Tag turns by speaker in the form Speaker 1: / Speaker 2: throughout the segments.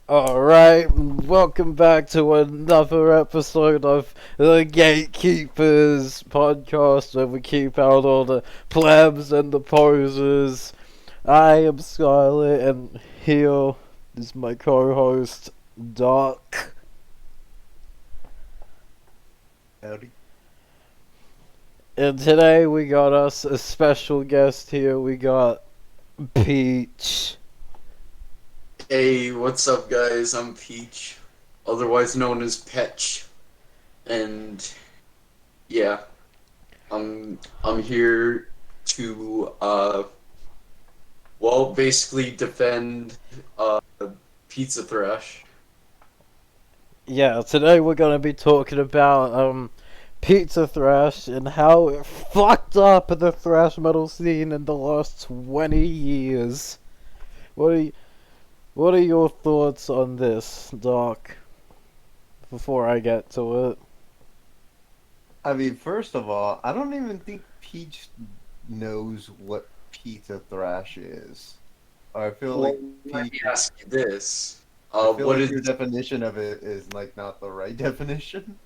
Speaker 1: Alright, welcome back to another episode of the Gatekeepers podcast where we keep out all the plebs and the posers. I am Scarlet and here is my co-host, Doc.
Speaker 2: Howdy.
Speaker 1: And today we got us a special guest here. We got Peach.
Speaker 3: Hey, what's up, guys? I'm Peach, otherwise known as Petch, and yeah, I'm here to basically defend Pizza Thrash.
Speaker 1: Yeah, today we're gonna be talking about Pizza Thrash and how it fucked up the thrash metal scene in the last 20 years. What are, y- what are your thoughts on this, Doc? Before I get to it.
Speaker 2: I mean, first of all, I don't even think Peach knows what pizza thrash is. I feel
Speaker 3: Well,
Speaker 2: like
Speaker 3: let me
Speaker 2: Peach,
Speaker 3: ask you this:
Speaker 2: I feel
Speaker 3: what
Speaker 2: like
Speaker 3: is?
Speaker 2: your definition of it is like not the right definition.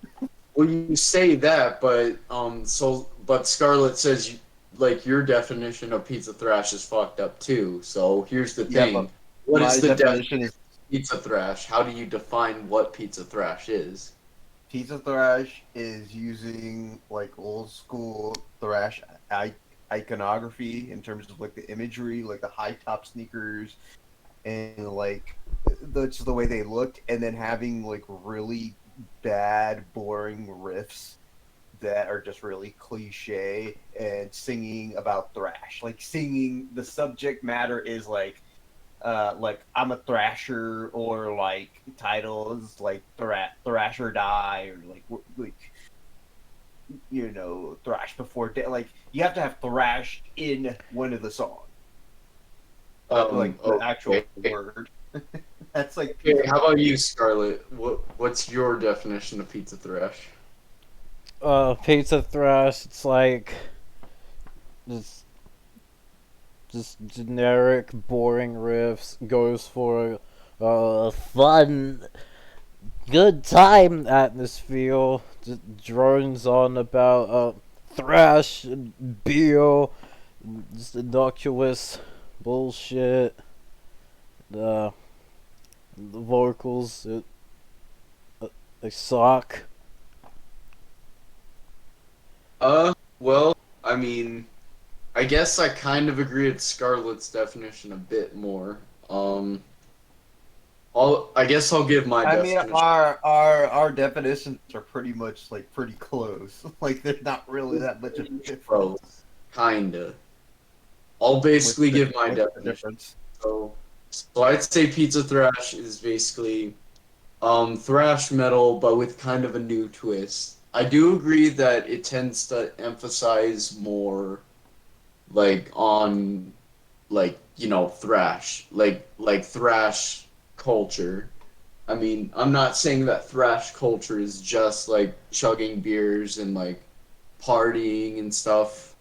Speaker 3: Well, you say that, but Scarlett says like your definition of Pizza Thrash is fucked up too. So here's the
Speaker 2: Yeah,
Speaker 3: thing:
Speaker 2: but
Speaker 3: what
Speaker 2: my
Speaker 3: is the
Speaker 2: definition is
Speaker 3: Pizza Thrash? How do you define what Pizza Thrash is?
Speaker 2: pizza thrash is using like old school thrash iconography in terms of like the imagery, like the high top sneakers and like that's the way they looked, and then having like really bad, boring riffs that are just really cliche and singing about thrash. Like singing the subject matter is like I'm a thrasher, or like titles like thrash or die, or like thrash before day. Like you have to have thrash in one of the songs, like the actual
Speaker 3: Okay.
Speaker 2: word. That's like
Speaker 3: Okay,
Speaker 2: pizza
Speaker 3: how
Speaker 2: thrash.
Speaker 3: about you, Scarlett? What's your definition of Pizza Thrash?
Speaker 1: Pizza Thrash, it's like just just generic, boring riffs. Goes for a fun, good time atmosphere. Just drones on about thrash and beer, just innocuous bullshit. The the vocals, they suck.
Speaker 3: Well, I mean, I guess I kind of agree with Scarlett's definition a bit more. Um, I guess I'll give my
Speaker 2: I mean,
Speaker 3: definition.
Speaker 2: our definitions are pretty much like pretty close. Like there's not really that much of a difference.
Speaker 3: Close, kinda. I'll basically give my
Speaker 2: What's the
Speaker 3: definition.
Speaker 2: difference?
Speaker 3: So, so I'd say Pizza Thrash is basically thrash metal, but with kind of a new twist. I do agree that it tends to emphasize more like on thrash, like thrash culture. I mean, I'm not saying that thrash culture is just like chugging beers and like partying and stuff.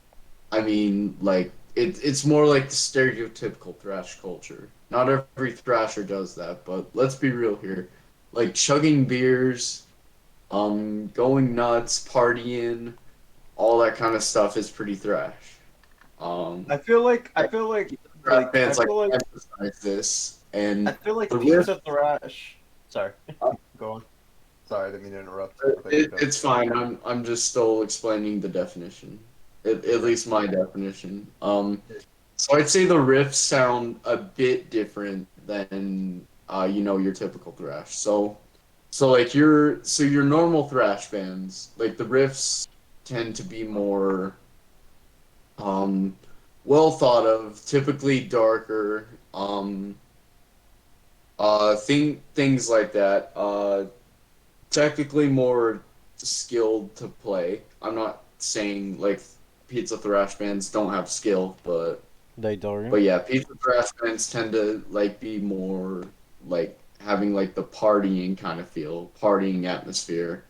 Speaker 3: I mean, like it's more like the stereotypical thrash culture. Not every thrasher does that, but let's be real here. Like chugging beers, going nuts, partying, all that kind of stuff is pretty thrash. Um,
Speaker 2: I feel
Speaker 3: Rap
Speaker 2: I
Speaker 3: bands like
Speaker 2: feel like
Speaker 3: emphasize this,
Speaker 2: I
Speaker 3: and
Speaker 2: feel like
Speaker 3: the riff.
Speaker 2: pizza thrash. Sorry,
Speaker 3: uh,
Speaker 2: go on. Sorry, I didn't mean to interrupt. I thought you were
Speaker 3: It,
Speaker 2: done.
Speaker 3: it's fine. I'm just still explaining the definition, at least my definition. So I'd say the riffs sound a bit different than your typical thrash. So like your normal thrash bands, like the riffs tend to be more um well thought of, typically darker. Things like that. Technically more skilled to play. I'm not saying like pizza thrash bands don't have skill,
Speaker 1: They don't.
Speaker 3: but yeah, pizza thrash bands tend to like be more like having like the partying kind of feel, partying atmosphere,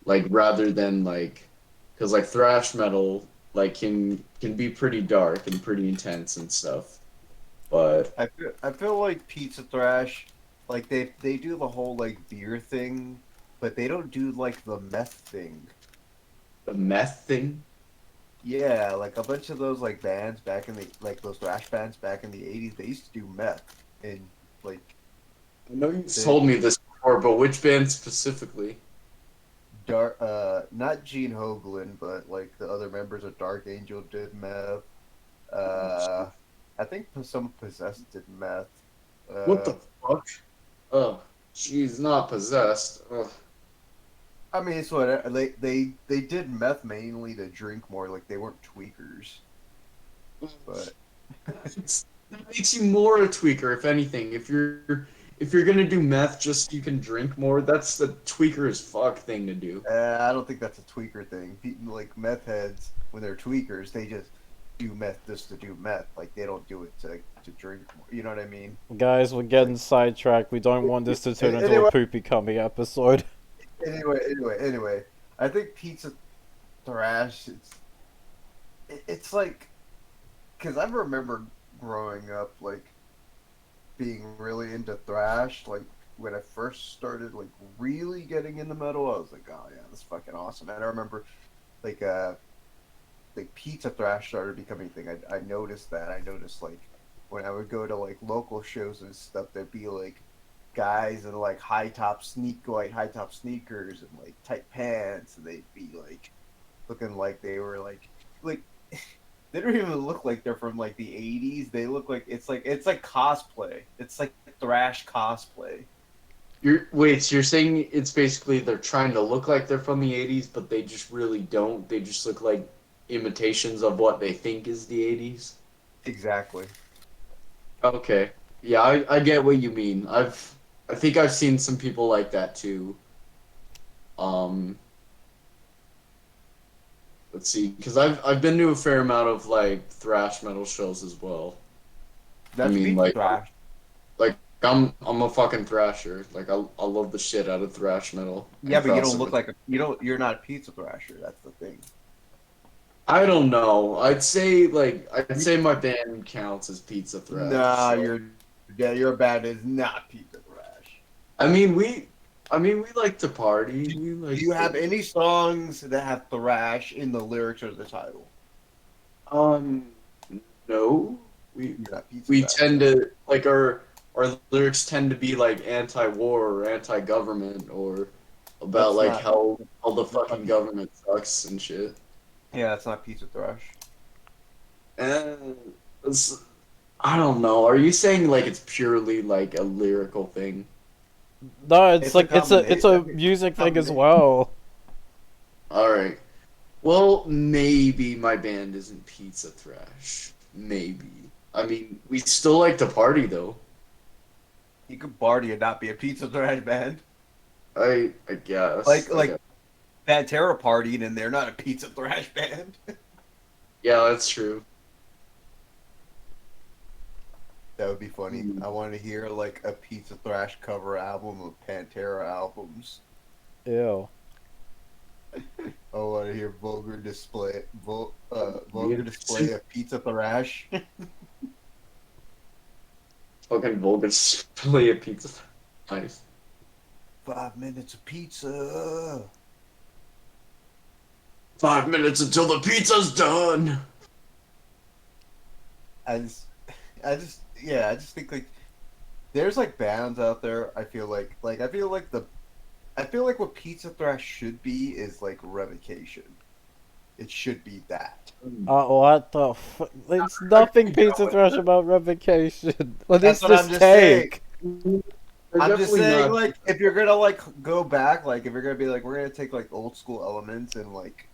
Speaker 3: like rather than like because like thrash metal like can be pretty dark and pretty intense and stuff, but
Speaker 2: I feel like pizza thrash Like they do the whole like beer thing, but they don't do like the meth thing.
Speaker 3: The meth thing.
Speaker 2: Yeah, like a bunch of those like bands back in the like those thrash bands back in the '80s, they used to do meth and like
Speaker 3: I know you
Speaker 2: the
Speaker 3: told me this before, but which band specifically?
Speaker 2: dark not Gene Hoglan, but like the other members of Dark Angel did meth. Uh, I think some Possessed did meth.
Speaker 3: What
Speaker 2: Uh,
Speaker 3: the fuck? Oh, she's not possessed. Ugh.
Speaker 2: I mean, it's what they did meth mainly to drink more. Like they weren't tweakers, but
Speaker 3: That makes you more a tweaker, if anything. If you're gonna do meth just so you can drink more, that's the tweaker as fuck thing to do.
Speaker 2: I don't think that's a tweaker thing. People like meth heads when they're tweakers, they just do meth just to do meth. Like they don't do it to drink more. You know what I mean?
Speaker 1: Guys, we're
Speaker 2: Like
Speaker 1: getting sidetracked. We don't want this to turn into a
Speaker 2: anyway,
Speaker 1: poopy coming episode.
Speaker 2: anyway. I think pizza thrash. It's like because I remember growing up like being really into thrash. Like when I first started like really getting into metal, I was like, oh yeah, that's fucking awesome. And I remember like pizza thrash started becoming a thing. I noticed that. I noticed like when I would go to like local shows and stuff, there'd be like guys in like high top sneakers and like tight pants, and they'd be like looking like they were like they don't even look like they're from like the '80s. They look like it's like cosplay. It's like thrash cosplay.
Speaker 3: So you're saying it's basically they're trying to look like they're from the '80s, but they just really don't. They just look like imitations of what they think is the '80s.
Speaker 2: Exactly.
Speaker 3: Okay. Yeah, I get what you mean. I think I've seen some people like that too. Um, let's see, because I've been to a fair amount of like thrash metal shows as well. I
Speaker 2: That's
Speaker 3: mean,
Speaker 2: pizza
Speaker 3: like
Speaker 2: thrash.
Speaker 3: I'm a fucking thrasher. Like I love the shit out of thrash metal
Speaker 2: Yeah,
Speaker 3: and
Speaker 2: but you don't look
Speaker 3: crossover.
Speaker 2: like you're not a pizza thrasher. That's the thing.
Speaker 3: I don't know. I'd say my band counts as pizza thrash.
Speaker 2: Nah,
Speaker 3: So
Speaker 2: your band is not pizza thrash.
Speaker 3: I mean we like to party. We
Speaker 2: Do
Speaker 3: like
Speaker 2: you have
Speaker 3: to
Speaker 2: any songs that have thrash in the lyrics or the title?
Speaker 3: um no. We
Speaker 2: You're not pizza
Speaker 3: we
Speaker 2: thrash.
Speaker 3: tend to like our lyrics tend to be like anti-war or anti-government or about
Speaker 2: That's
Speaker 3: like
Speaker 2: not.
Speaker 3: how the
Speaker 2: That's not
Speaker 3: fucking
Speaker 2: pizza.
Speaker 3: government sucks and shit.
Speaker 2: Yeah, that's not pizza thrash.
Speaker 3: And it's, I don't know. Are you saying like it's purely like a lyrical thing?
Speaker 1: No, it's
Speaker 2: It's a
Speaker 1: like it's
Speaker 2: combination.
Speaker 1: a
Speaker 2: I think it's
Speaker 1: music
Speaker 2: a
Speaker 1: thing as
Speaker 2: combination.
Speaker 1: well.
Speaker 3: All right. Well, maybe my band isn't pizza thrash. Maybe. I mean, we still like to party though.
Speaker 2: You could party and not be a pizza thrash band.
Speaker 3: I guess.
Speaker 2: Like Pantera partied and they're not a pizza thrash band.
Speaker 3: Yeah, that's true.
Speaker 2: That would be funny.
Speaker 3: Hmm.
Speaker 2: I want to hear like a pizza thrash cover album of Pantera albums.
Speaker 1: Ew.
Speaker 2: I want to hear vulgar
Speaker 3: Weird.
Speaker 2: display of pizza thrash.
Speaker 3: Fucking vulgar display of pizza. Nice.
Speaker 2: 5 minutes of pizza.
Speaker 3: 5 minutes until the pizza's done.
Speaker 2: I just, I just think like there's like bands out there. I feel like what pizza thrash should be is like revocation. It should be that.
Speaker 1: What the fuck? It's nothing pizza thrash about revocation. What is
Speaker 2: That's what I'm
Speaker 1: this
Speaker 2: just saying.
Speaker 1: take?
Speaker 3: They're
Speaker 2: I'm just
Speaker 3: definitely
Speaker 2: saying,
Speaker 3: not.
Speaker 2: like, if you're gonna like go back, like, if you're gonna be like, we're gonna take like old school elements and like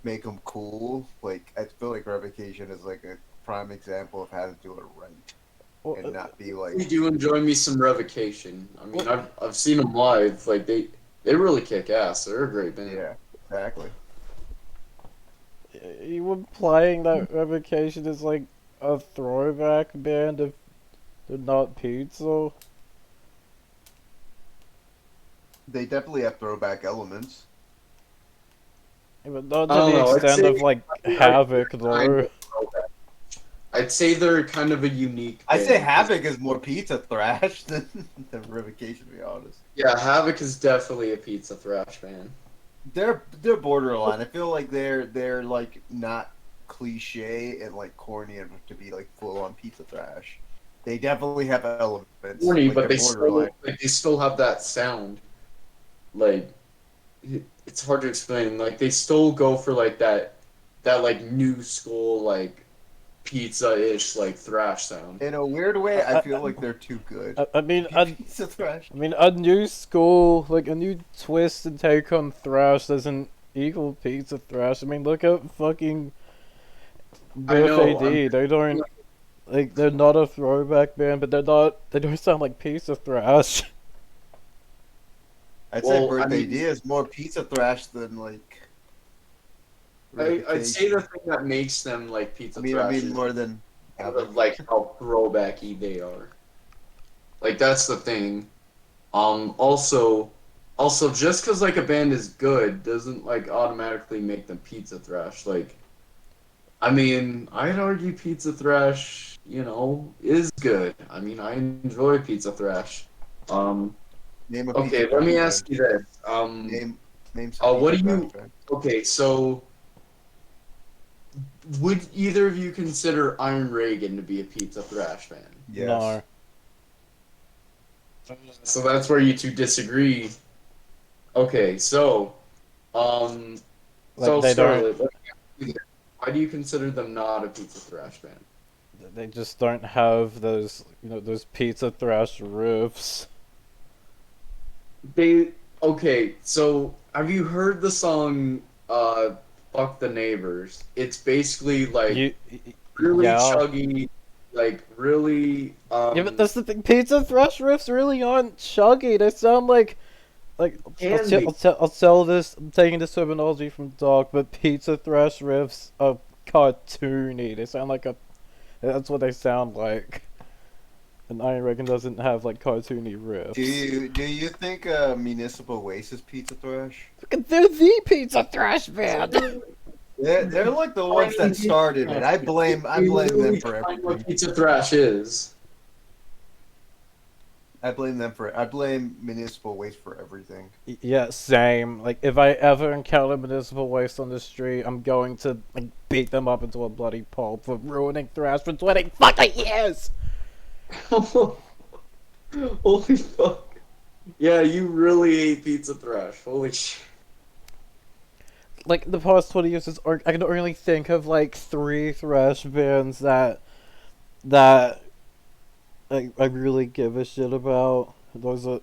Speaker 2: make them cool. Like, I feel like revocation is like a prime example of how to do it right and not be
Speaker 3: I
Speaker 2: like,
Speaker 3: do enjoy me some Revocation. I mean,
Speaker 1: Well,
Speaker 3: I've seen them live. Like they really kick ass. They're a great band.
Speaker 2: yeah, exactly.
Speaker 1: you were playing that revocation as like a throwback band of not pizza.
Speaker 2: They definitely have throwback elements.
Speaker 1: Yeah, but not
Speaker 3: I
Speaker 1: to
Speaker 3: don't
Speaker 1: the
Speaker 3: know. I'd
Speaker 1: extent
Speaker 3: say
Speaker 1: of like
Speaker 3: I
Speaker 1: Havoc
Speaker 3: kind
Speaker 1: though.
Speaker 3: of throwback. I'd say they're kind of a unique
Speaker 2: I say
Speaker 3: band.
Speaker 2: Havoc is more pizza thrash than Revocation, to be honest.
Speaker 3: Yeah, Havoc is definitely a pizza thrash band.
Speaker 2: They're borderline. I feel like they're like not cliche and like corny enough to be like full on pizza thrash. They definitely have elements.
Speaker 3: Corny,
Speaker 2: Like
Speaker 3: but
Speaker 2: they're borderline.
Speaker 3: they still have that sound. Like it's hard to explain. Like they still go for like that like new school like pizza-ish like thrash sound.
Speaker 2: In a weird way, I
Speaker 1: I,
Speaker 2: feel like they're too good
Speaker 1: I
Speaker 2: to
Speaker 1: mean,
Speaker 2: be pizza thrash.
Speaker 1: a new school, like a new twist and take on thrash doesn't equal pizza thrash. I mean, look at fucking
Speaker 3: I
Speaker 1: Birth
Speaker 3: know.
Speaker 1: AD. They don't like they're not a throwback band, but they're not. They don't sound like pizza thrash.
Speaker 2: I'd say
Speaker 3: Well, I
Speaker 2: Birthday
Speaker 3: mean,
Speaker 2: D is more pizza thrash than like
Speaker 3: I'd say
Speaker 2: Revocation.
Speaker 3: the thing that makes them like pizza
Speaker 2: I
Speaker 3: thrash
Speaker 2: mean
Speaker 3: is
Speaker 2: more than Havoc.
Speaker 3: like how throwbacky they are. Like that's the thing. Also, just because like a band is good doesn't like automatically make them pizza thrash. Like, I mean, I'd argue pizza thrash, is good. I mean, I enjoy pizza thrash. Um,
Speaker 2: Name a pizza
Speaker 3: okay, let
Speaker 2: thrash
Speaker 3: me
Speaker 2: band.
Speaker 3: ask you this.
Speaker 2: Name some
Speaker 3: What
Speaker 2: pizza
Speaker 3: do
Speaker 2: thrash
Speaker 3: you?
Speaker 2: bands.
Speaker 3: Okay, so would either of you consider Iron Reagan to be a pizza thrash band?
Speaker 2: Yes.
Speaker 1: No,
Speaker 3: So that's where you two disagree. Okay, um,
Speaker 1: like
Speaker 3: so
Speaker 1: they don't.
Speaker 3: Scarlett, let me ask you this. Why do you consider them not a pizza thrash band?
Speaker 1: They just don't have those, those pizza thrash riffs.
Speaker 3: They okay, so have you heard the song Fuck the Neighbors? It's basically like
Speaker 1: You,
Speaker 3: really
Speaker 1: yeah,
Speaker 3: chuggy, like really
Speaker 1: yeah, but that's the thing. Pizza thrash riffs really aren't chuggy. They sound like
Speaker 3: can be.
Speaker 1: I'll tell this. I'm taking this terminology from Dog, but pizza thrash riffs are cartoony. They sound like a. That's what they sound like. And Iron Reagan doesn't have like cartoony
Speaker 2: Do
Speaker 1: riffs.
Speaker 2: you think Municipal Waste is pizza thrash?
Speaker 1: They're the pizza thrash band.
Speaker 2: They're like the ones that started it. I
Speaker 3: You
Speaker 2: blame them
Speaker 3: really
Speaker 2: for
Speaker 3: define what
Speaker 2: everything.
Speaker 3: pizza thrash is.
Speaker 2: I blame Municipal Waste for everything.
Speaker 1: Yeah, same. Like if I ever encounter municipal waste on the street, I'm going to like beat them up into a bloody pulp for ruining thrash for 20 fucking years.
Speaker 3: Holy fuck. Yeah, you really hate pizza thrash. Holy shit.
Speaker 1: Like the past 20 years, I can only think of like 3 thrash bands that I really give a shit about. Those are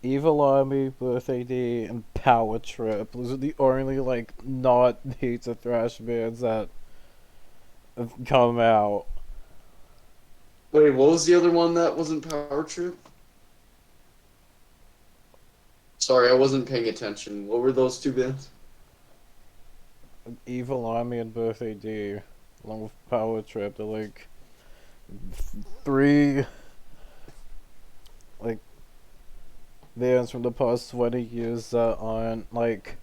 Speaker 1: Evil Army, Birth AD, and Power Trip. Those are the only like not pizza thrash bands that have come out.
Speaker 3: Wait, what was the other one that wasn't Power Trip? Sorry, I wasn't paying attention. What were those two bands?
Speaker 1: Evil Army and Birth AD, along with Power Trip, they're like 3 like bands from the past 20 years that aren't like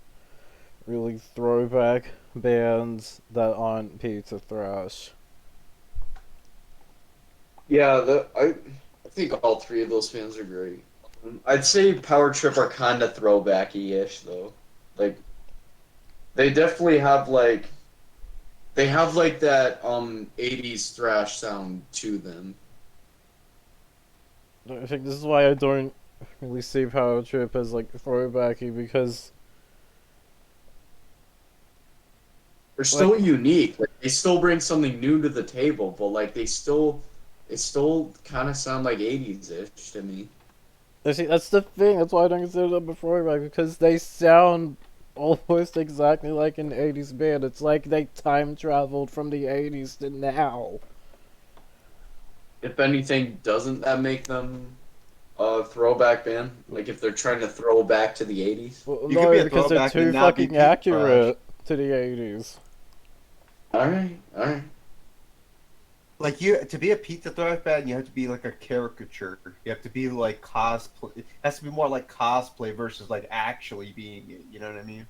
Speaker 1: really throwback bands that aren't pizza thrash.
Speaker 3: Yeah, I think all three of those bands are great. I'd say Power Trip are kind of throwbacky-ish though. Like they definitely have like that 80s thrash sound to them.
Speaker 1: I think this is why I don't really see Power Trip as like throwbacky because
Speaker 3: They're
Speaker 1: like
Speaker 3: still unique. Like they still bring something new to the table, but like they still kind of sound like 80s-ish to me.
Speaker 1: I see that's the thing. That's why I don't consider them a throwback because they sound almost exactly like an 80s band. It's like they time traveled from the 80s to now.
Speaker 3: If anything, doesn't that make them a throwback band? Like if they're trying to throw back to the 80s?
Speaker 1: Well,
Speaker 2: You could be
Speaker 1: no,
Speaker 2: a
Speaker 1: because they're
Speaker 2: throwback and
Speaker 1: too
Speaker 2: not be
Speaker 1: fucking
Speaker 2: pizza thrash.
Speaker 1: accurate to the 80s.
Speaker 3: All right, all right.
Speaker 2: Like you to be a pizza thrash band, you have to be like a caricature. You have to be like cosplay. It has to be more like cosplay versus like actually being it. You know what I mean?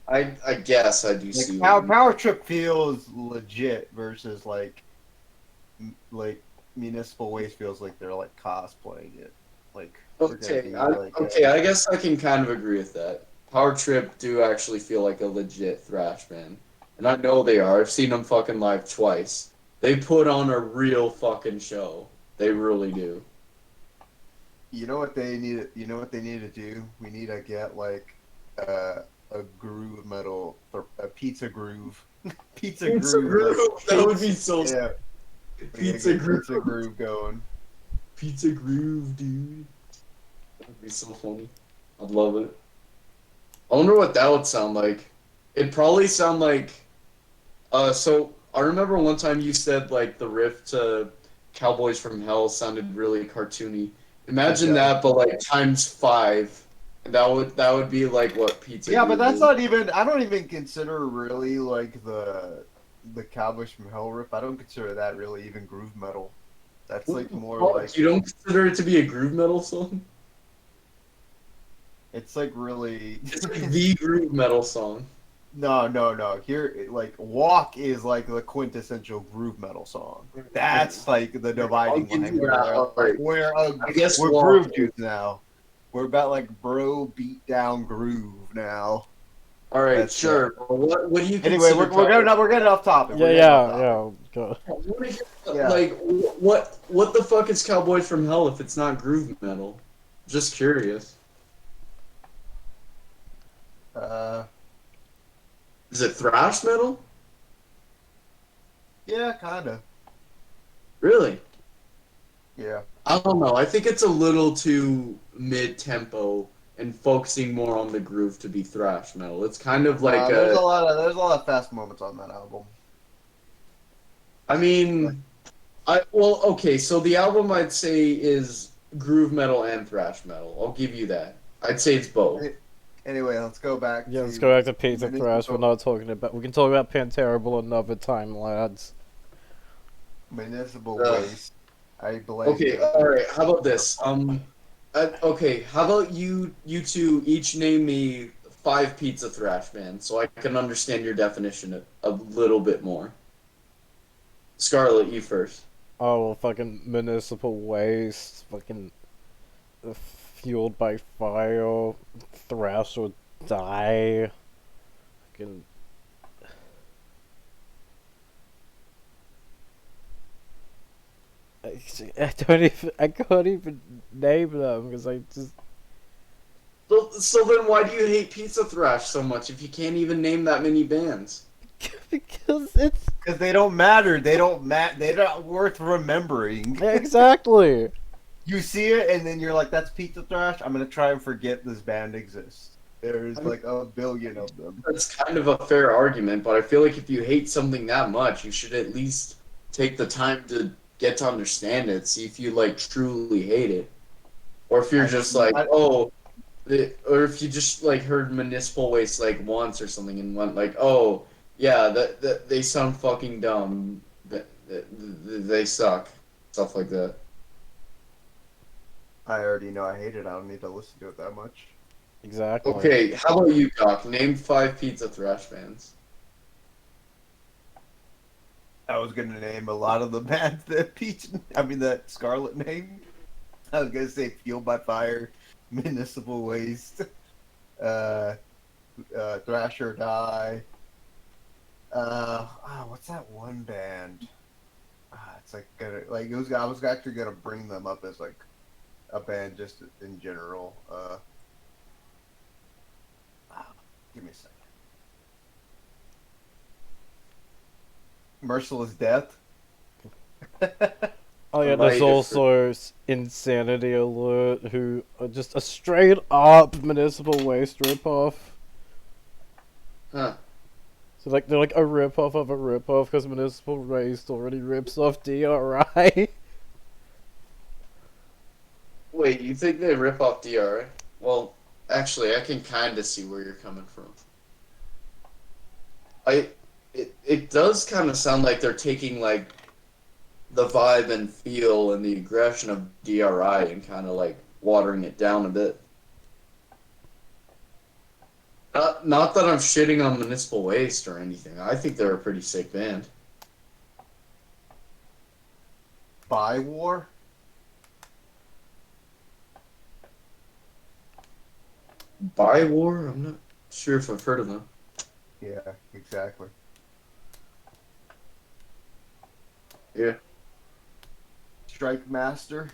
Speaker 3: I guess I do
Speaker 2: Like
Speaker 3: see what you
Speaker 2: Power
Speaker 3: mean.
Speaker 2: Power Trip feels legit versus like Municipal Waste feels like they're like cosplaying it. Like we're gonna
Speaker 3: Okay,
Speaker 2: be like
Speaker 3: I guess I can kind of agree with that. Power Trip do actually feel like a legit thrash band, and I know they are. I've seen them fucking live twice. They put on a real fucking show. They really do.
Speaker 2: you know what they need. You know what they need to do. We need to get like a groove metal, a pizza groove, pizza
Speaker 3: Pizza
Speaker 2: groove. Like
Speaker 3: Groove. That would be so.
Speaker 2: yeah, we gotta
Speaker 3: Pizza
Speaker 2: get
Speaker 3: Groove.
Speaker 2: pizza groove going.
Speaker 3: Pizza Groove, dude. That'd be so funny. I'd love it. I wonder what that would sound like. It'd probably sound like. So I remember one time you said like the riff to Cowboys from Hell sounded really cartoony.
Speaker 2: It
Speaker 3: Imagine
Speaker 2: does.
Speaker 3: that, but like times five. And that would be like what Pizza
Speaker 2: Yeah, but
Speaker 3: Groove
Speaker 2: that's
Speaker 3: is.
Speaker 2: not even. I don't even consider really like the Cowboys from Hell riff. I don't consider that really even groove metal. That's
Speaker 3: What
Speaker 2: like
Speaker 3: the
Speaker 2: more
Speaker 3: fuck?
Speaker 2: like
Speaker 3: You don't consider it to be a groove metal song?
Speaker 2: it's like really.
Speaker 3: It's like the groove metal song.
Speaker 2: No. Here, like Walk is like the quintessential groove metal song. That's like the
Speaker 3: I'll
Speaker 2: dividing
Speaker 3: give
Speaker 2: line.
Speaker 3: you that. All right. I guess
Speaker 2: We're
Speaker 3: Walk.
Speaker 2: groove dudes now. We're about like bro beat down groove now.
Speaker 3: All right,
Speaker 2: That's it.
Speaker 3: sure. But what do you
Speaker 2: Anyway,
Speaker 3: consider
Speaker 2: we're getting off topic.
Speaker 1: Yeah,
Speaker 2: We're getting off
Speaker 1: yeah,
Speaker 2: topic.
Speaker 1: yeah. Go.
Speaker 2: Yeah.
Speaker 3: Like what the fuck is Cowboys from Hell if it's not groove metal? Just curious.
Speaker 2: Uh,
Speaker 3: Is it thrash metal?
Speaker 2: yeah, kinda.
Speaker 3: Really?
Speaker 2: Yeah.
Speaker 3: I don't know. I think it's a little too mid-tempo and focusing more on the groove to be thrash metal. It's kind of like a
Speaker 2: There's a lot of fast moments on that album.
Speaker 3: I mean okay, so the album I'd say is groove metal and thrash metal. I'll give you that. I'd say it's both.
Speaker 2: Anyway, let's go back
Speaker 1: Yeah, let's
Speaker 2: to
Speaker 1: go back to Pizza Thrash. We're
Speaker 2: municipal
Speaker 1: not talking about. We can talk about Panterable another time, lads.
Speaker 2: municipal
Speaker 3: Ugh.
Speaker 2: waste. I blame
Speaker 3: Okay,
Speaker 2: the
Speaker 3: all right. How about this? Okay. How about you two each name me five pizza thrash bands so I can understand your definition a little bit more. Scarlett, you first.
Speaker 1: Oh, well, fucking municipal waste. Fucking fueled by fire. Thrash or die. Fucking. I don't even. I can't even name them because I just.
Speaker 3: So then why do you hate pizza thrash so much if you can't even name that many bands?
Speaker 1: Because it's.
Speaker 2: because they don't matter. They're not worth remembering.
Speaker 1: Exactly!
Speaker 2: You see it and then you're like, "That's Pizza Thrash." I'm gonna try and forget this band exists. There's
Speaker 3: I mean,
Speaker 2: like a billion of them.
Speaker 3: that's kind of a fair argument, but I feel like if you hate something that much, you should at least take the time to get to understand it, see if you like truly hate it. Or if you're
Speaker 2: I
Speaker 3: just
Speaker 2: don't.
Speaker 3: like, oh, or if you just like heard Municipal Waste like once or something and went like, oh, yeah, that they sound fucking dumb. They suck. Stuff like that.
Speaker 2: I already know I hate it. I don't need to listen to it that much.
Speaker 1: Exactly.
Speaker 3: Okay, how about you, Doc? Name five pizza thrash bands.
Speaker 2: I was gonna name a lot of the bands that that Scarlet named. I was gonna say Fueled by Fire, Municipal Waste, uh, Thrash or Die. What's that one band? It's like I was actually gonna bring them up as like a band just in general. Give me a second. Merciless Death.
Speaker 1: Oh yeah,
Speaker 3: Right,
Speaker 1: there's also Insanity Alert, who are just a straight up municipal waste ripoff.
Speaker 3: Huh.
Speaker 1: So like they're like a ripoff of a ripoff because municipal waste already rips off DRI.
Speaker 3: Wait, you think they rip off DRA? Well, actually, I can kind of see where you're coming from. It does kind of sound like they're taking like the vibe and feel and the aggression of DRI and kind of like watering it down a bit. Not that I'm shitting on Municipal Waste or anything. I think they're a pretty sick band.
Speaker 2: By War?
Speaker 3: By War? I'm not sure if I've heard of them.
Speaker 2: Yeah, exactly.
Speaker 3: Yeah.
Speaker 2: Strike Master?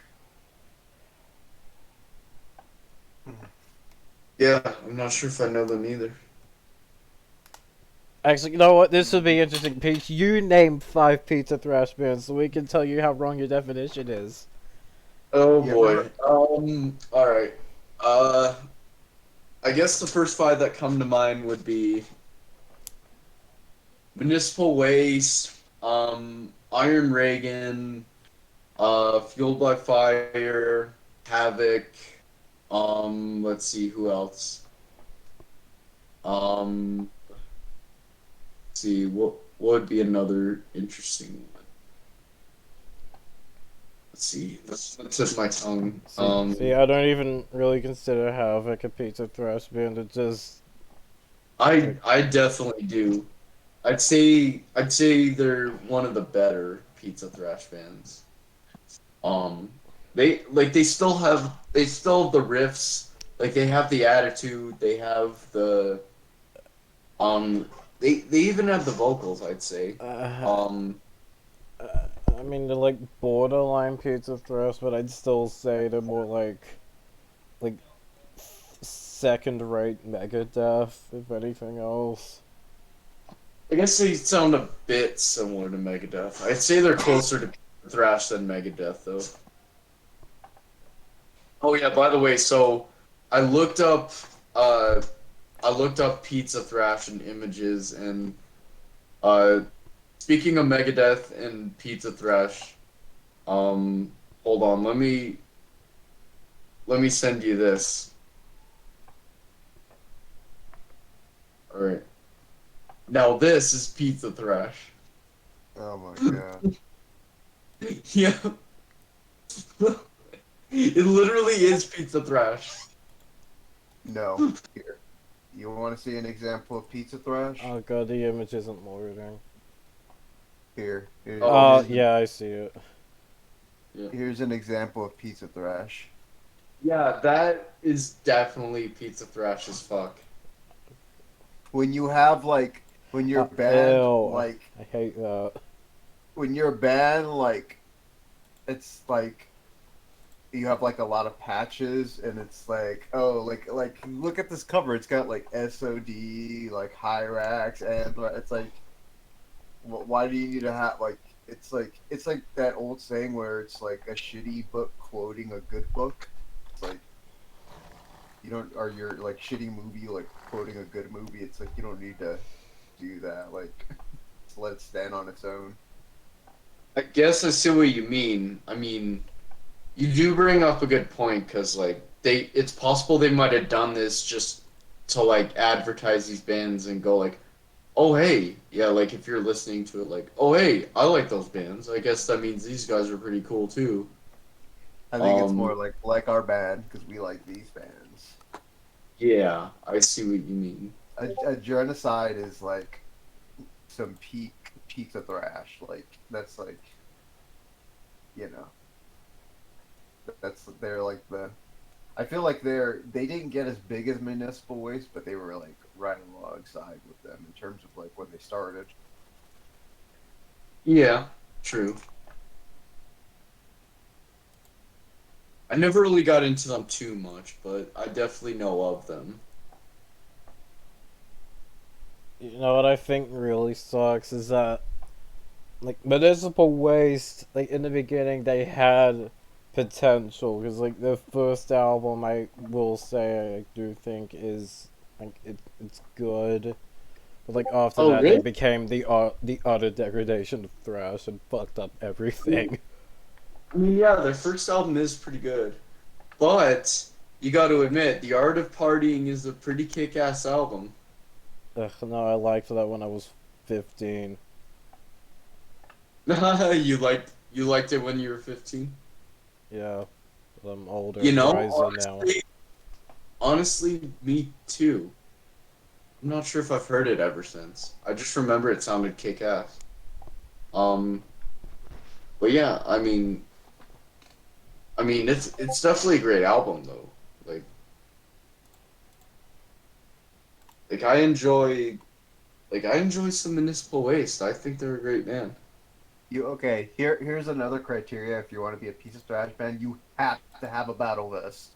Speaker 3: Yeah, I'm not sure if I know them either.
Speaker 1: Actually, you know what? This would be interesting, Peach. You name 5 pizza thrash bands so we can tell you how wrong your definition is.
Speaker 3: Oh
Speaker 2: You ever
Speaker 3: boy. All right. Uh, I guess the first five that come to mind would be Municipal Waste, Iron Reagan, Fueled by Fire, Havoc. Let's see who else. Let's see what would be another interesting one. Let's see. That's just my tongue.
Speaker 1: See, I don't even really consider Havoc a pizza thrash band. It just like
Speaker 3: I definitely do. I'd say they're one of the better pizza thrash bands. Um, they still have the riffs, like they have the attitude, they have the um they even have the vocals, I'd say.
Speaker 1: uh,
Speaker 3: Um,
Speaker 1: I mean, they're like borderline pizza thrash, but I'd still say they're more like second-rate Megadeth, if anything else.
Speaker 3: I guess they sound a bit similar to Megadeth. I'd say they're closer to thrash than Megadeth, though. Oh yeah, by the way, so I looked up uh I looked up Pizza Thrash and images, and uh speaking of Megadeth and Pizza Thrash, hold on, let me send you this. Alright. Now this is Pizza Thrash.
Speaker 2: Oh my god.
Speaker 3: Yeah. It literally is Pizza Thrash.
Speaker 2: No. Here. You want to see an example of Pizza Thrash?
Speaker 1: Oh god, the image isn't loading.
Speaker 2: Here.
Speaker 3: Oh.
Speaker 1: Yeah, I see it.
Speaker 2: Here's an example of Pizza Thrash.
Speaker 3: Yeah, that is definitely Pizza Thrash as fuck.
Speaker 2: When you have like when you're
Speaker 1: Ew,
Speaker 2: band like
Speaker 1: I hate that.
Speaker 2: when you're band like it's like you have like a lot of patches and it's like oh like look at this cover, it's got like SOD like Hyrax and it's like why do you need to have like it's like that old saying where it's like a shitty book quoting a good book. It's like you don't or your like shitty movie like quoting a good movie. It's like you don't need to do that. Like just let it stand on its own.
Speaker 3: I guess I see what you mean. I mean, you do bring up a good point because like it's possible they might have done this just to like advertise these bands and go like, oh hey, yeah, like if you're listening to it, like, oh hey, I like those bands. I guess that means these guys are pretty cool too.
Speaker 2: I think it's
Speaker 3: Um,
Speaker 2: more like our band because we like these bands.
Speaker 3: yeah, I see what you mean.
Speaker 2: A genocide is like some pizza thrash. Like that's like you know that's they're like the. I feel like they didn't get as big as Municipal Waste, but they were like right alongside with them in terms of like when they started.
Speaker 3: Yeah, true. I never really got into them too much, but I definitely know of them.
Speaker 1: You know what I think really sucks is that like municipal waste, like in the beginning they had potential because like the first album I will say I do think is like it's good, but like after
Speaker 3: Oh,
Speaker 1: that they
Speaker 3: really?
Speaker 1: became the utter degradation of thrash and fucked up everything.
Speaker 3: I mean, yeah, their first album is pretty good, but you got to admit, The Art of Partying is a pretty kick-ass album.
Speaker 1: Ugh, no, I liked that when I was 15.
Speaker 3: You liked it when you were 15?
Speaker 1: Yeah, but I'm older
Speaker 3: You
Speaker 1: and
Speaker 3: know,
Speaker 1: wiser now.
Speaker 3: honestly, me too. I'm not sure if I've heard it ever since. I just remember it sounded kick-ass. Um, but yeah, I mean, it's definitely a great album though. Like, like I enjoy, I enjoy some Municipal Waste. I think they're a great band.
Speaker 2: You okay? Here's another criteria. If you want to be a piece of thrash band, you have to have a battle vest.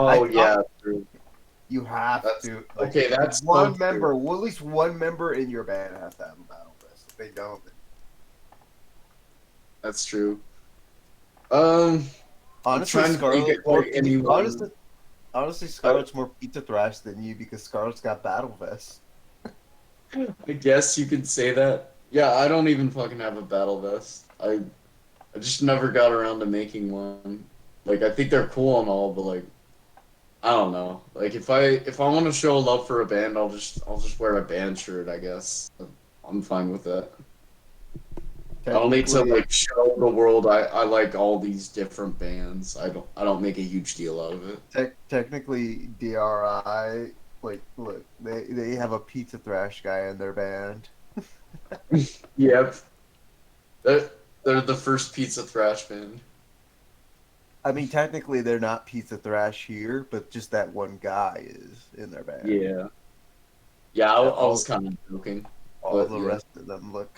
Speaker 2: I
Speaker 3: Oh
Speaker 2: thought
Speaker 3: yeah, true.
Speaker 2: you have
Speaker 3: That's
Speaker 2: to like
Speaker 3: okay. That's so
Speaker 2: one
Speaker 3: true.
Speaker 2: member, well, at least one member in your band has to have a battle vest. If they don't, then
Speaker 3: That's true. Um, I'm
Speaker 2: honestly,
Speaker 3: trying to think
Speaker 2: Scarlet
Speaker 3: if
Speaker 2: more
Speaker 3: like anyone.
Speaker 2: honestly,
Speaker 3: I,
Speaker 2: Scarlet's more pizza thrash than you because Scarlet's got battle vests.
Speaker 3: I guess you could say that. Yeah, I don't even fucking have a battle vest. I just never got around to making one. Like I think they're cool and all, but like I don't know. Like if I want to show love for a band, I'll just wear a band shirt, I guess. I'm fine with that. I don't need to
Speaker 2: Technically,
Speaker 3: like show the world I like all these different bands. I don't make a huge deal out of it.
Speaker 2: technically, DRI, like, look, they have a pizza thrash guy in their band.
Speaker 3: Yep. They're the first pizza thrash band.
Speaker 2: I mean, technically, they're not pizza thrash here, but just that one guy is in their band.
Speaker 3: Yeah. Yeah,
Speaker 2: Yeah,
Speaker 3: I was kind of joking. But yeah.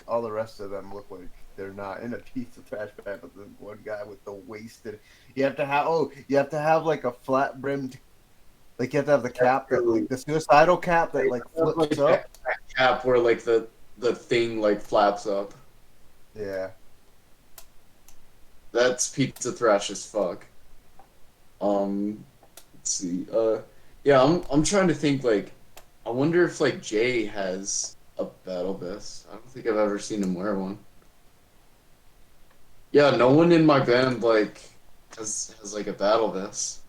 Speaker 2: all the rest of them look like they're not in a pizza thrash band, but the one guy with the wasted. You have to have like a flat brimmed, like you have to have the cap that like the suicidal cap that like
Speaker 3: Like
Speaker 2: flips
Speaker 3: that
Speaker 2: up.
Speaker 3: cap where like the thing like flaps up.
Speaker 2: Yeah,
Speaker 3: That's pizza thrash as fuck. Let's see. Yeah, I'm trying to think like I wonder if like Jay has a battle vest. I don't think I've ever seen him wear one. Yeah, no one in my band like has like a battle vest.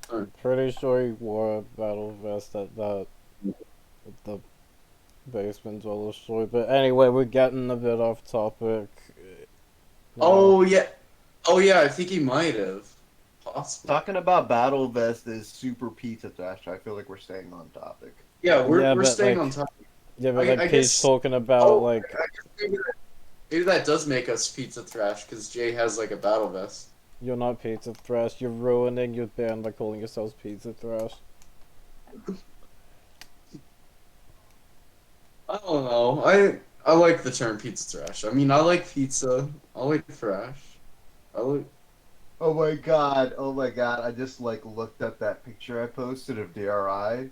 Speaker 3: Huh.
Speaker 1: Pretty sure he wore a battle vest at the basement all story. But anyway, we're getting a bit off topic now.
Speaker 3: Oh yeah. Oh yeah, I think he might have. Possibly.
Speaker 2: talking about battle vest is super pizza thrash. I feel like we're staying on topic.
Speaker 3: Yeah,
Speaker 1: Yeah,
Speaker 3: we're
Speaker 1: but
Speaker 3: staying on
Speaker 1: like,
Speaker 3: topic.
Speaker 1: yeah, but
Speaker 3: I
Speaker 1: like Pete's
Speaker 3: guess.
Speaker 1: talking about
Speaker 3: Oh,
Speaker 1: like,
Speaker 3: I guess maybe that does make us pizza thrash because Jay has like a battle vest.
Speaker 1: you're not Pizza Thrash. You're ruining your band by calling yourselves Pizza Thrash.
Speaker 3: I don't know. I like the term pizza thrash. I mean, I like pizza. I like thrash. I like.
Speaker 2: Oh my god! I just like looked at that picture I posted of DRI.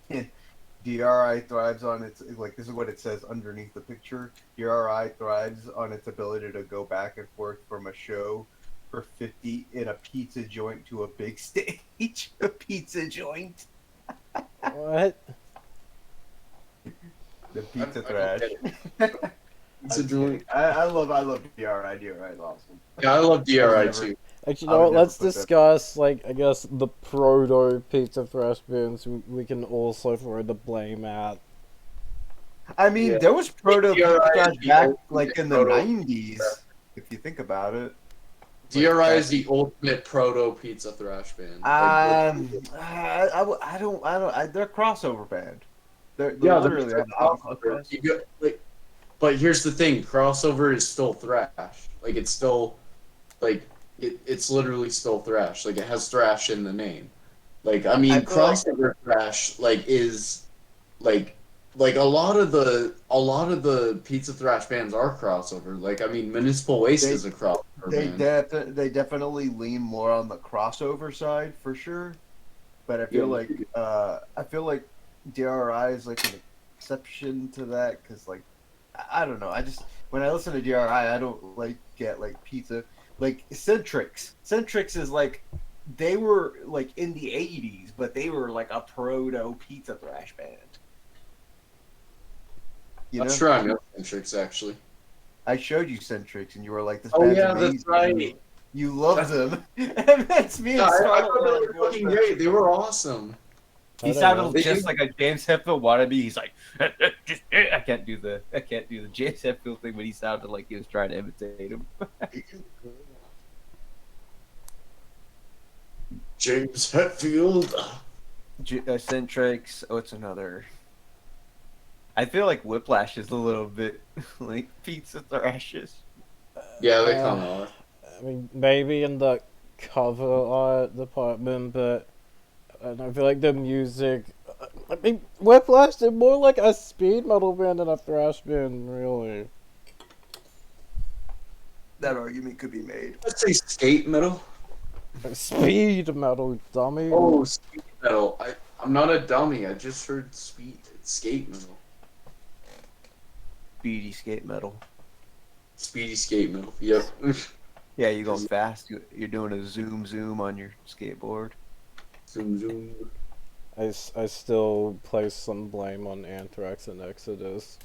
Speaker 2: And DRI thrives on its like this is what it says underneath the picture. DRI thrives on its ability to go back and forth from a show for 50 in a pizza joint to a big stage. A pizza joint.
Speaker 1: What?
Speaker 2: The pizza
Speaker 3: I don't
Speaker 2: thrash.
Speaker 3: get it. Pizza
Speaker 2: I'm just
Speaker 3: joint.
Speaker 2: kidding. I love DRI. DRI is awesome.
Speaker 3: Yeah, I love
Speaker 2: I would
Speaker 3: DRI
Speaker 2: never
Speaker 3: too.
Speaker 1: Actually, you
Speaker 2: I
Speaker 1: know
Speaker 2: would
Speaker 1: what?
Speaker 2: never
Speaker 1: Let's
Speaker 2: put that.
Speaker 1: discuss like I guess the proto Pizza Thrash bands. We can also throw the blame at.
Speaker 2: I mean,
Speaker 3: Yeah.
Speaker 2: there was proto
Speaker 3: DRI
Speaker 2: pizza
Speaker 3: is
Speaker 2: thrash
Speaker 3: the
Speaker 2: back like
Speaker 3: ultimate
Speaker 2: in the
Speaker 3: proto.
Speaker 2: 90s, if you think about it.
Speaker 3: DRI
Speaker 2: Like,
Speaker 3: is the ultimate proto pizza thrash band.
Speaker 2: they're a crossover band. They're
Speaker 3: Yeah,
Speaker 2: literally
Speaker 3: they're
Speaker 2: a
Speaker 3: crossover.
Speaker 2: cross.
Speaker 3: You go, like, but here's the thing: crossover is still thrash. Like it's still like it's literally still thrash. Like it has thrash in the name. Like I
Speaker 2: I
Speaker 3: mean,
Speaker 2: feel like
Speaker 3: crossover thrash like is like a lot of the pizza thrash bands are crossover. Like I mean, Municipal Waste
Speaker 2: they
Speaker 3: is a crossover band.
Speaker 2: they definitely lean more on the crossover side for sure. But
Speaker 3: Yeah,
Speaker 2: I feel like DRI is like an exception to that because like I don't know. I just when I listen to DRI, I don't like get like pizza like Centrix. Centrix is like they were like in the 80s, but they were like a proto pizza thrash band. You
Speaker 3: that's
Speaker 2: know,
Speaker 3: true. I know Centrix actually.
Speaker 2: I showed you Centrix, and you were like, "This
Speaker 3: Oh
Speaker 2: band's
Speaker 3: yeah,
Speaker 2: amazing."
Speaker 3: that's right.
Speaker 2: You love
Speaker 3: That's,
Speaker 2: them, and that's me
Speaker 3: yeah,
Speaker 2: and
Speaker 3: I
Speaker 2: Scarlett
Speaker 3: thought
Speaker 2: were
Speaker 3: they
Speaker 2: like,
Speaker 3: were
Speaker 2: "What
Speaker 3: fucking
Speaker 2: the?"
Speaker 3: great. They were awesome.
Speaker 2: He
Speaker 1: I don't know.
Speaker 2: sounded just like a James Hetfield wannabe. He's like, I can't do the James Hetfield thing, but he sounded like he was trying to imitate him.
Speaker 3: James Hetfield.
Speaker 2: Centrix. Oh, it's another. I feel like Whiplash is a little bit like Pizza Thrashes.
Speaker 3: Yeah, they
Speaker 1: Uh,
Speaker 3: kind of are.
Speaker 1: I mean, maybe in the cover art department, but I feel like the music. I mean, Whiplash, they're more like a speed metal band than a thrash band, really.
Speaker 2: That argument could be made.
Speaker 3: Let's say skate metal.
Speaker 1: Speed metal, dummy.
Speaker 3: Oh, speed metal. I'm not a dummy. I just heard skate metal.
Speaker 2: Speedy skate metal.
Speaker 3: Speedy skate metal. Yep.
Speaker 2: Yeah, you're going fast. You're doing a zoom on your skateboard.
Speaker 3: Zoom zoom.
Speaker 1: I still place some blame on Anthrax and Exodus.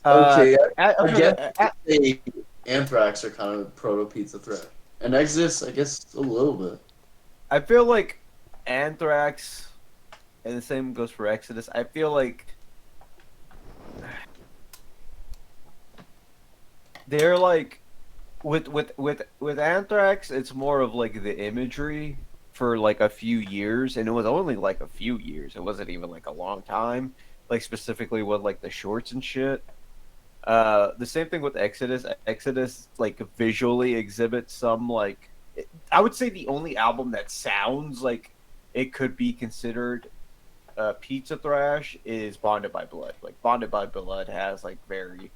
Speaker 3: Okay, I
Speaker 2: Okay,
Speaker 3: guess they Anthrax are kind of proto Pizza Threat, and Exodus, I guess, a little bit.
Speaker 2: I feel like Anthrax, and the same goes for Exodus. I feel like they're like with Anthrax, it's more of like the imagery for like a few years, and it was only like a few years. It wasn't even like a long time. Like specifically with like the shorts and shit. The same thing with Exodus. Exodus like visually exhibits some like I would say the only album that sounds like it could be considered pizza thrash is Bonded by Blood. Like Bonded by Blood has like very,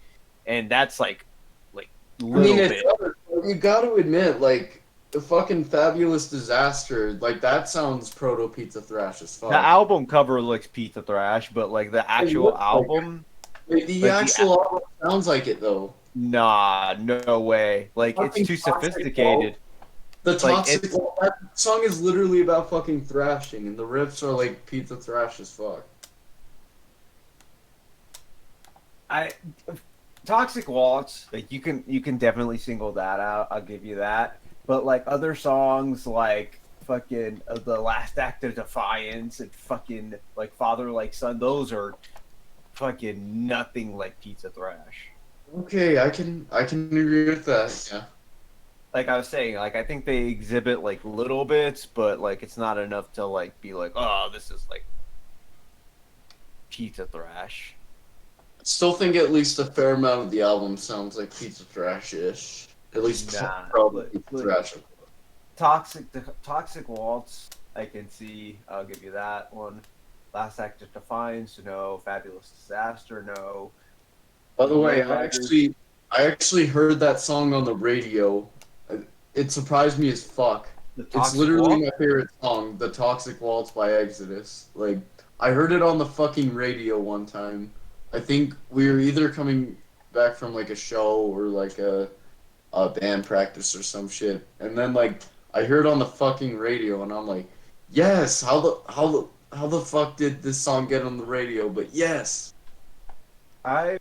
Speaker 2: and that's like
Speaker 3: I
Speaker 2: little
Speaker 3: mean,
Speaker 2: bit.
Speaker 3: you got to admit, like the fucking Fabulous Disaster, like that sounds proto Pizza Thrash as
Speaker 2: The
Speaker 3: fuck.
Speaker 2: album cover looks pizza thrash, but like the
Speaker 3: It
Speaker 2: actual
Speaker 3: looks like
Speaker 2: album,
Speaker 3: the
Speaker 2: like
Speaker 3: actual album sounds like it though.
Speaker 2: nah, no way. Like it's
Speaker 3: Fucking
Speaker 2: too
Speaker 3: Toxic Wall.
Speaker 2: sophisticated.
Speaker 3: The
Speaker 2: Like
Speaker 3: Toxic
Speaker 2: it's
Speaker 3: Wall, that song is literally about fucking thrashing, and the riffs are like Pizza Thrash as fuck.
Speaker 2: I Toxic Waltz, like you can definitely single that out. I'll give you that. But like other songs like fucking The Last Act of Defiance and fucking like Father Like Son, those are fucking nothing like Pizza Thrash.
Speaker 3: Okay, I can agree with that. Yeah.
Speaker 2: Like I was saying, like I think they exhibit like little bits, but like it's not enough to like be like, oh, this is like Pizza Thrash.
Speaker 3: Still think at least a fair amount of the album sounds like Pizza Thrash-ish. At least
Speaker 2: Nah,
Speaker 3: probably
Speaker 2: but,
Speaker 3: Pizza
Speaker 2: like
Speaker 3: Thrash.
Speaker 2: Toxic Waltz, I can see. I'll give you that one. Last Act of Defiance, no. Fabulous Disaster, no.
Speaker 3: By the way,
Speaker 2: Lowriders.
Speaker 3: I actually heard that song on the radio. It surprised me as fuck.
Speaker 2: The
Speaker 3: It's
Speaker 2: Toxic
Speaker 3: literally
Speaker 2: Waltz.
Speaker 3: my favorite song, "The Toxic Waltz" by Exodus. Like, I heard it on the fucking radio one time. I think we were either coming back from like a show or like a band practice or some shit, and then like I heard on the fucking radio, and I'm like, yes, how the fuck did this song get on the radio? But yes.
Speaker 2: I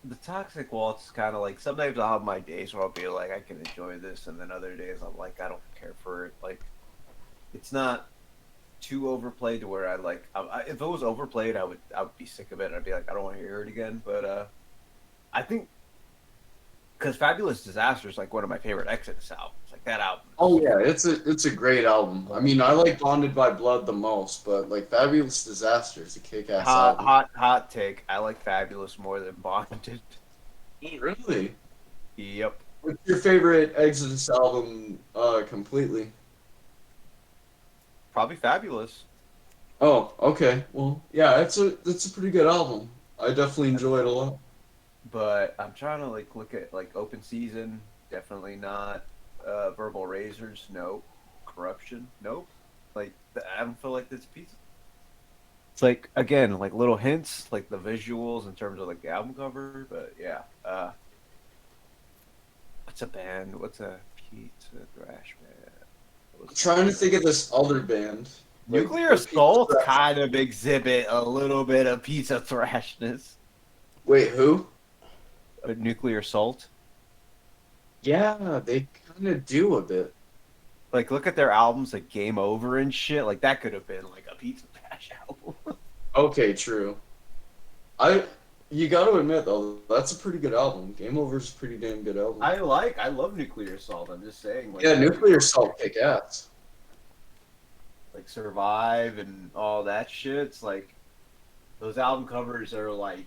Speaker 2: the Toxic Waltz is kind of like sometimes I'll have my days where I'll be like I can enjoy this, and then other days I'm like I don't care for it. Like it's not too overplayed to where I like if it was overplayed I would be sick of it. I'd be like I don't want to hear it again. But I think because Fabulous Disaster is like one of my favorite Exodus albums. Like that album.
Speaker 3: Oh yeah, it's a great album. I mean, I like Bonded by Blood the most, but like Fabulous Disaster is a kick-ass album.
Speaker 2: Hot take. I like Fabulous more than Bonded.
Speaker 3: Really?
Speaker 2: Yep.
Speaker 3: What's your favorite Exodus album completely?
Speaker 2: Probably Fabulous.
Speaker 3: Oh, okay. Well, yeah, it's a pretty good album. I definitely enjoy it a lot.
Speaker 2: But I'm trying to like look at like Open Season. Definitely not. Verbal Razors. Nope. Corruption. Nope. Like I don't feel like this piece. It's like again like little hints like the visuals in terms of like the album cover. But yeah. What's a band? What's a pizza thrash band?
Speaker 3: I'm trying to think of this other band. Like,
Speaker 2: Nuclear
Speaker 3: the Pizza
Speaker 2: Assault
Speaker 3: Thrash-
Speaker 2: kind of exhibit a little bit of pizza thrashness.
Speaker 3: Wait, who?
Speaker 2: Nuclear Assault.
Speaker 3: Yeah, they kind of do a bit.
Speaker 2: Like, look at their albums, like Game Over and shit. Like, that could have been like a pizza thrash album.
Speaker 3: Okay, true. I You got to admit though, that's a pretty good album. Game Over's a pretty damn good album.
Speaker 2: I love Nuclear Assault. I'm just saying, like,
Speaker 3: Yeah, Nuclear Assault kick ass.
Speaker 2: like Survive and all that shit. It's like those album covers are like.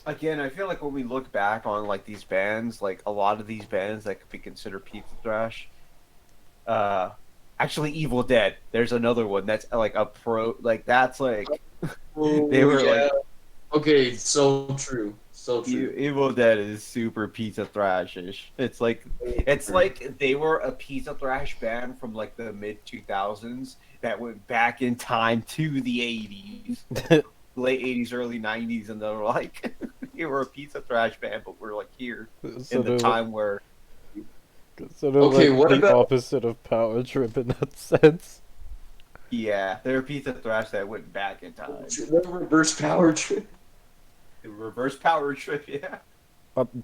Speaker 2: Again, I feel like when we look back on like these bands, like a lot of these bands that could be considered pizza thrash, uh, actually Evil Dead. There's another one that's like a pro, like that's like they were
Speaker 3: yeah.
Speaker 2: like
Speaker 3: Okay, so true. So true.
Speaker 2: Evil Dead is super pizza thrashish. It's like they were a pizza thrash band from like the mid 2000s that went back in time to the 80s, late 80s, early 90s, and they're like they were a pizza thrash band, but we're like here in
Speaker 1: Sort
Speaker 2: the
Speaker 1: of,
Speaker 2: time where
Speaker 1: sort of
Speaker 3: Okay,
Speaker 1: like
Speaker 3: what
Speaker 1: the
Speaker 3: about-
Speaker 1: opposite of Power Trip in that sense.
Speaker 2: yeah, they're a pizza thrash that went back in time.
Speaker 3: The reverse power trip.
Speaker 2: Reverse power trip, yeah.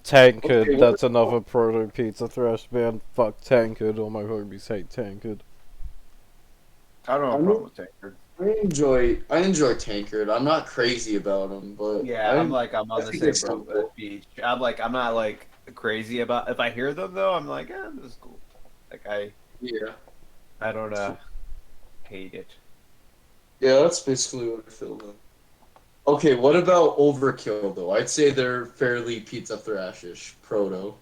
Speaker 1: Tankard,
Speaker 3: Okay,
Speaker 1: that's another proto pizza thrash band. Fuck Tankard, all my homies hate Tankard.
Speaker 2: I don't have a problem with Tankard.
Speaker 3: I enjoy Tankard. I'm not crazy about him, but
Speaker 2: Yeah, I'm on
Speaker 3: I
Speaker 2: the
Speaker 3: think
Speaker 2: same
Speaker 3: it's
Speaker 2: boat
Speaker 3: cool.
Speaker 2: with Beach. I'm not like crazy about if I hear them though. I'm like, this is cool. Like
Speaker 3: Yeah,
Speaker 2: I don't hate it.
Speaker 3: yeah, that's basically what I feel. Though. Okay, what about Overkill though? I'd say they're fairly pizza thrashish, proto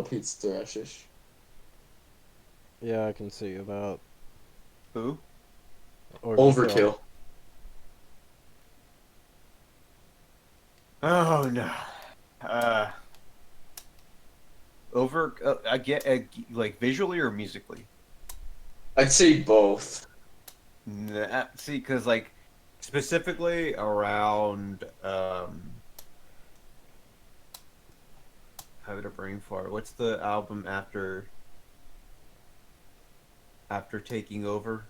Speaker 3: pizza thrashish.
Speaker 1: Yeah, I can see that.
Speaker 2: Who?
Speaker 3: Overkill.
Speaker 2: Oh no. I get like visually or musically.
Speaker 3: I'd say both.
Speaker 2: Nah, see, because like specifically around having a brain fart. What's the album after taking over?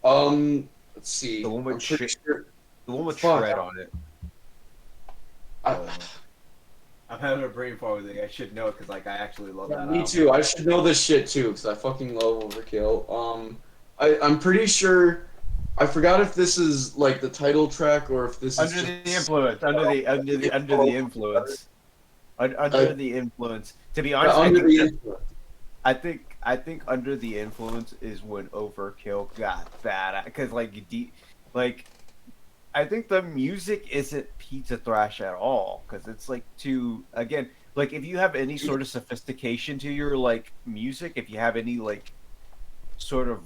Speaker 3: Let's see.
Speaker 2: The one with
Speaker 3: I'm pretty
Speaker 2: shit.
Speaker 3: sure.
Speaker 2: The one with
Speaker 3: Fuck.
Speaker 2: Shred on it.
Speaker 3: I,
Speaker 2: I'm having a brain fart with it. I should know it because like I actually love that.
Speaker 3: me
Speaker 2: album.
Speaker 3: too. I should know this shit too because I fucking love Overkill. I'm pretty sure. I forgot if this is like the title track or if this
Speaker 2: Under
Speaker 3: is
Speaker 2: the
Speaker 3: just
Speaker 2: influence. Under the influence. Under the influence. To be honest,
Speaker 3: under the influence.
Speaker 2: I think under the influence is when Overkill got bad because like I think the music isn't pizza thrash at all because it's like too again like if you have any sort of sophistication to your like music, if you have any like sort of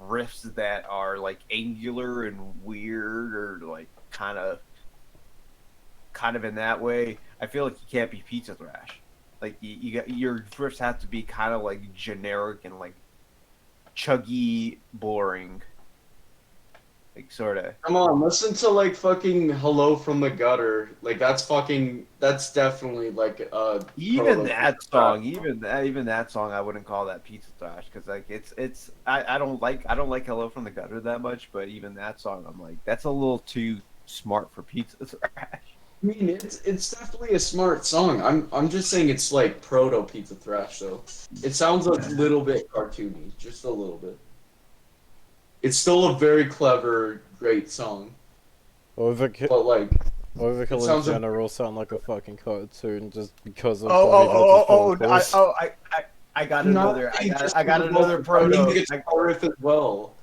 Speaker 2: riffs that are like angular and weird or like kind of in that way, I feel like you can't be pizza thrash. Like you got your riffs have to be kind of like generic and like chuggy, boring, like sort of.
Speaker 3: Come on, listen to like fucking "Hello from the Gutter." Like that's definitely like
Speaker 2: Even
Speaker 3: proto-
Speaker 2: that song, even that song, I wouldn't call that pizza thrash because like I don't like Hello from the Gutter that much, but even that song, I'm like that's a little too smart for pizza thrash.
Speaker 3: I mean, it's definitely a smart song. I'm just saying it's like proto pizza thrash though. It sounds a little bit cartoony, just a little bit. It's still a very clever, great song,
Speaker 1: Overkill,
Speaker 3: but like
Speaker 1: Overkill in
Speaker 3: sounds a-
Speaker 1: general sound like a fucking cartoon just because of
Speaker 2: Oh,
Speaker 1: Bobby Hutch's vocals.
Speaker 2: I got
Speaker 3: not
Speaker 2: another.
Speaker 3: saying just
Speaker 2: I got
Speaker 3: the
Speaker 2: another
Speaker 3: vocals,
Speaker 2: proto.
Speaker 3: I mean, the guitar riff as well.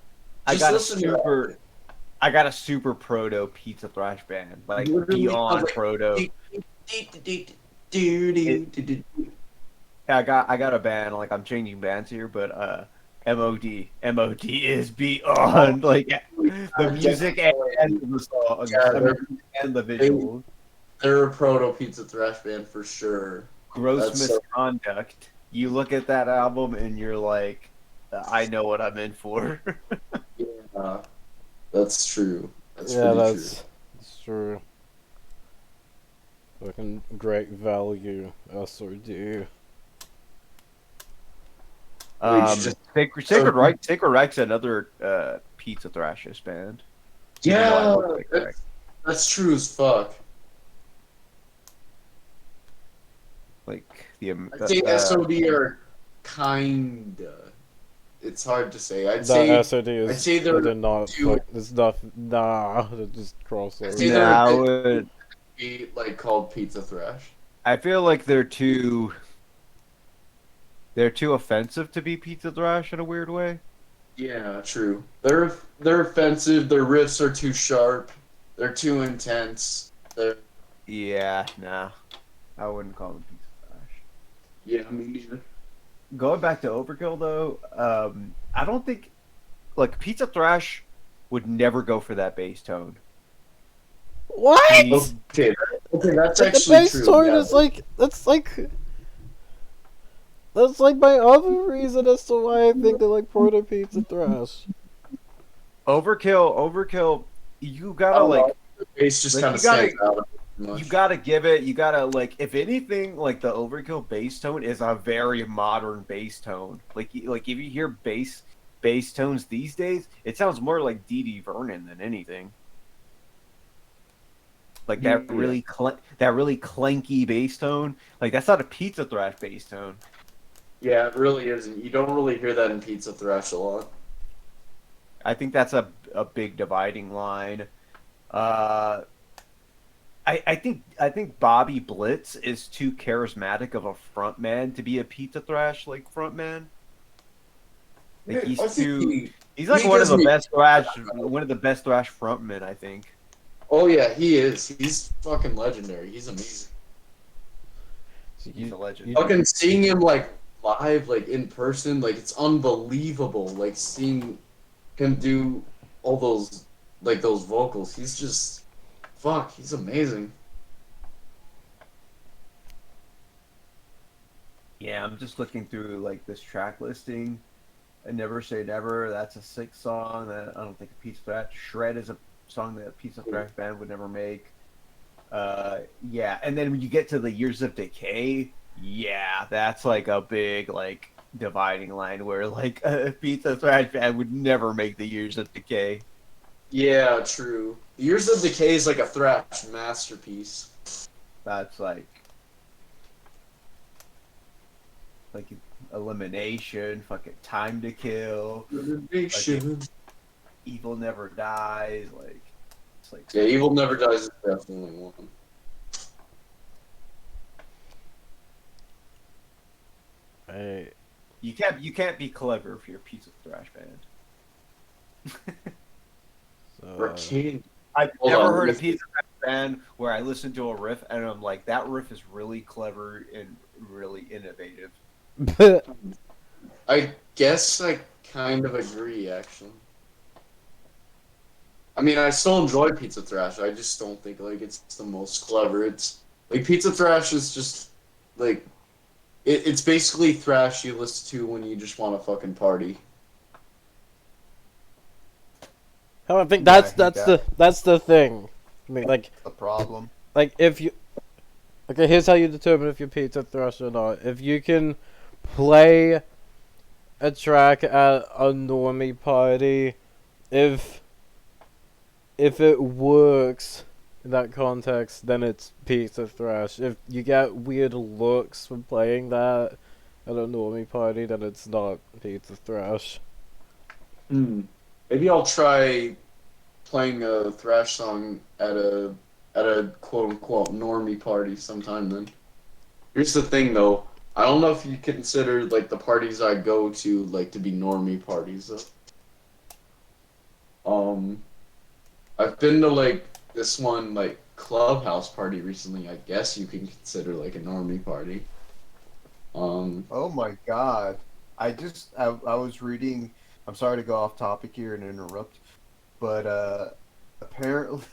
Speaker 2: I
Speaker 3: Just
Speaker 2: got a
Speaker 3: listen to that.
Speaker 2: super. I got a super proto pizza thrash band, like
Speaker 3: Literally
Speaker 2: beyond
Speaker 3: sounds like-
Speaker 2: proto. I got a band. Like I'm changing bands here, but MOD is beyond like the music and the song
Speaker 3: Yeah,
Speaker 2: and the visuals.
Speaker 3: they're a proto pizza thrash band for sure.
Speaker 2: Gross
Speaker 3: That's so-
Speaker 2: misconduct. You look at that album and you're like, I know what I'm in for.
Speaker 3: Yeah, that's true. That's
Speaker 1: Yeah,
Speaker 3: pretty
Speaker 1: that's true. Fucking great value, SOD.
Speaker 3: just-
Speaker 2: Sacred Reich's another pizza thrashers band.
Speaker 3: true.
Speaker 2: Even though I
Speaker 3: Yeah,
Speaker 2: look like Reich.
Speaker 3: that's true as fuck.
Speaker 2: Like the
Speaker 3: I think SOD are kinda. it's hard to say. I'd
Speaker 1: The
Speaker 3: say
Speaker 1: SOD
Speaker 3: I'd
Speaker 1: is
Speaker 3: say they're
Speaker 1: they're not
Speaker 3: too.
Speaker 1: fuck. It's not nah. They're just
Speaker 3: I'd say
Speaker 1: crossovers.
Speaker 3: they're a
Speaker 4: Nah, I
Speaker 3: bit
Speaker 4: would.
Speaker 3: like called Pizza Thrash.
Speaker 4: I feel like they're too offensive to be Pizza Thrash in a weird way.
Speaker 3: Yeah, true. They're offensive. Their riffs are too sharp. They're too intense. They're
Speaker 4: Yeah, nah, I wouldn't call them Pizza Thrash.
Speaker 3: yeah, me neither.
Speaker 4: Going back to Overkill though, I don't think like Pizza Thrash would never go for that bass tone.
Speaker 1: What?
Speaker 4: He,
Speaker 3: Okay, okay, that's
Speaker 1: Like the
Speaker 3: actually
Speaker 1: bass
Speaker 3: true.
Speaker 1: tone
Speaker 3: Yeah.
Speaker 1: is like that's like my other reason as to why I think they like Porter Pizza Thrash.
Speaker 4: Overkill. You
Speaker 3: I
Speaker 4: gotta
Speaker 3: don't
Speaker 4: like,
Speaker 3: know. The bass just
Speaker 4: like
Speaker 3: kind
Speaker 4: you
Speaker 3: of
Speaker 4: gotta
Speaker 3: stands out too
Speaker 4: you
Speaker 3: much.
Speaker 4: gotta give it. You gotta like, if anything, like the Overkill bass tone is a very modern bass tone. Like if you hear bass tones these days, it sounds more like Dee Dee Vernon than anything. Like
Speaker 3: Yeah.
Speaker 4: that really clanky bass tone. Like that's not a Pizza Thrash bass tone.
Speaker 3: Yeah, it really isn't. You don't really hear that in Pizza Thrash a lot.
Speaker 4: I think that's a big dividing line. Uh, I think Bobby Blitz is too charismatic of a frontman to be a Pizza Thrash like frontman. Like
Speaker 3: I think
Speaker 4: he's like
Speaker 3: he
Speaker 4: one of
Speaker 3: gives
Speaker 4: the
Speaker 3: me.
Speaker 4: best thrash frontmen, I think.
Speaker 3: Oh yeah, he is. He's fucking legendary. He's amazing.
Speaker 1: So
Speaker 4: He's a legend.
Speaker 1: you-
Speaker 3: Fucking seeing him like live, like in person, like it's unbelievable. Like seeing him do all those like those vocals. He's just fuck. He's amazing.
Speaker 4: Yeah, I'm just looking through like this track listing. I Never Say Never. That's a sick song that I don't think a Pizza Thrash. Shred is a song that a Pizza Thrash band would never make. Yeah, and then when you get to the Years of Decay, yeah, that's like a big like dividing line where like a Pizza Thrash band would never make the Years of Decay.
Speaker 3: Yeah, true. Years of Decay is like a thrash masterpiece.
Speaker 4: That's like Elimination, fucking Time to Kill,
Speaker 3: Elimination.
Speaker 4: Evil Never Dies, like it's like
Speaker 3: Yeah, Evil Never Dies is definitely one.
Speaker 1: I,
Speaker 4: you can't be clever if you're a Pizza Thrash band.
Speaker 3: Or
Speaker 1: so,
Speaker 3: King.
Speaker 4: I've
Speaker 3: Hold
Speaker 4: never
Speaker 3: on,
Speaker 4: heard a
Speaker 3: let me-
Speaker 4: Pizza Thrash band where I listen to a riff and I'm like, that riff is really clever and really innovative.
Speaker 3: I guess I kind of agree, actually. I mean, I still enjoy Pizza Thrash. I just don't think like it's the most clever. It's like Pizza Thrash is just like it's basically thrash you listen to when you just want to fucking party.
Speaker 1: I think
Speaker 2: Yeah, I
Speaker 1: that's
Speaker 2: hate
Speaker 1: that's
Speaker 2: that.
Speaker 1: that's the thing. I mean,
Speaker 2: The problem.
Speaker 1: like if you okay, here's how you determine if you're Pizza Thrash or not. If you can play a track at a normie party, if it works in that context, then it's Pizza Thrash. If you get weird looks from playing that at a normie party, then it's not Pizza Thrash.
Speaker 3: Maybe I'll try playing a thrash song at a quote unquote normie party sometime then. Here's the thing though. I don't know if you consider like the parties I go to like to be normie parties though. I've been to like this one like clubhouse party recently. I guess you can consider like a normie party.
Speaker 2: Oh my god. I was reading. I'm sorry to go off topic here and interrupt, but apparently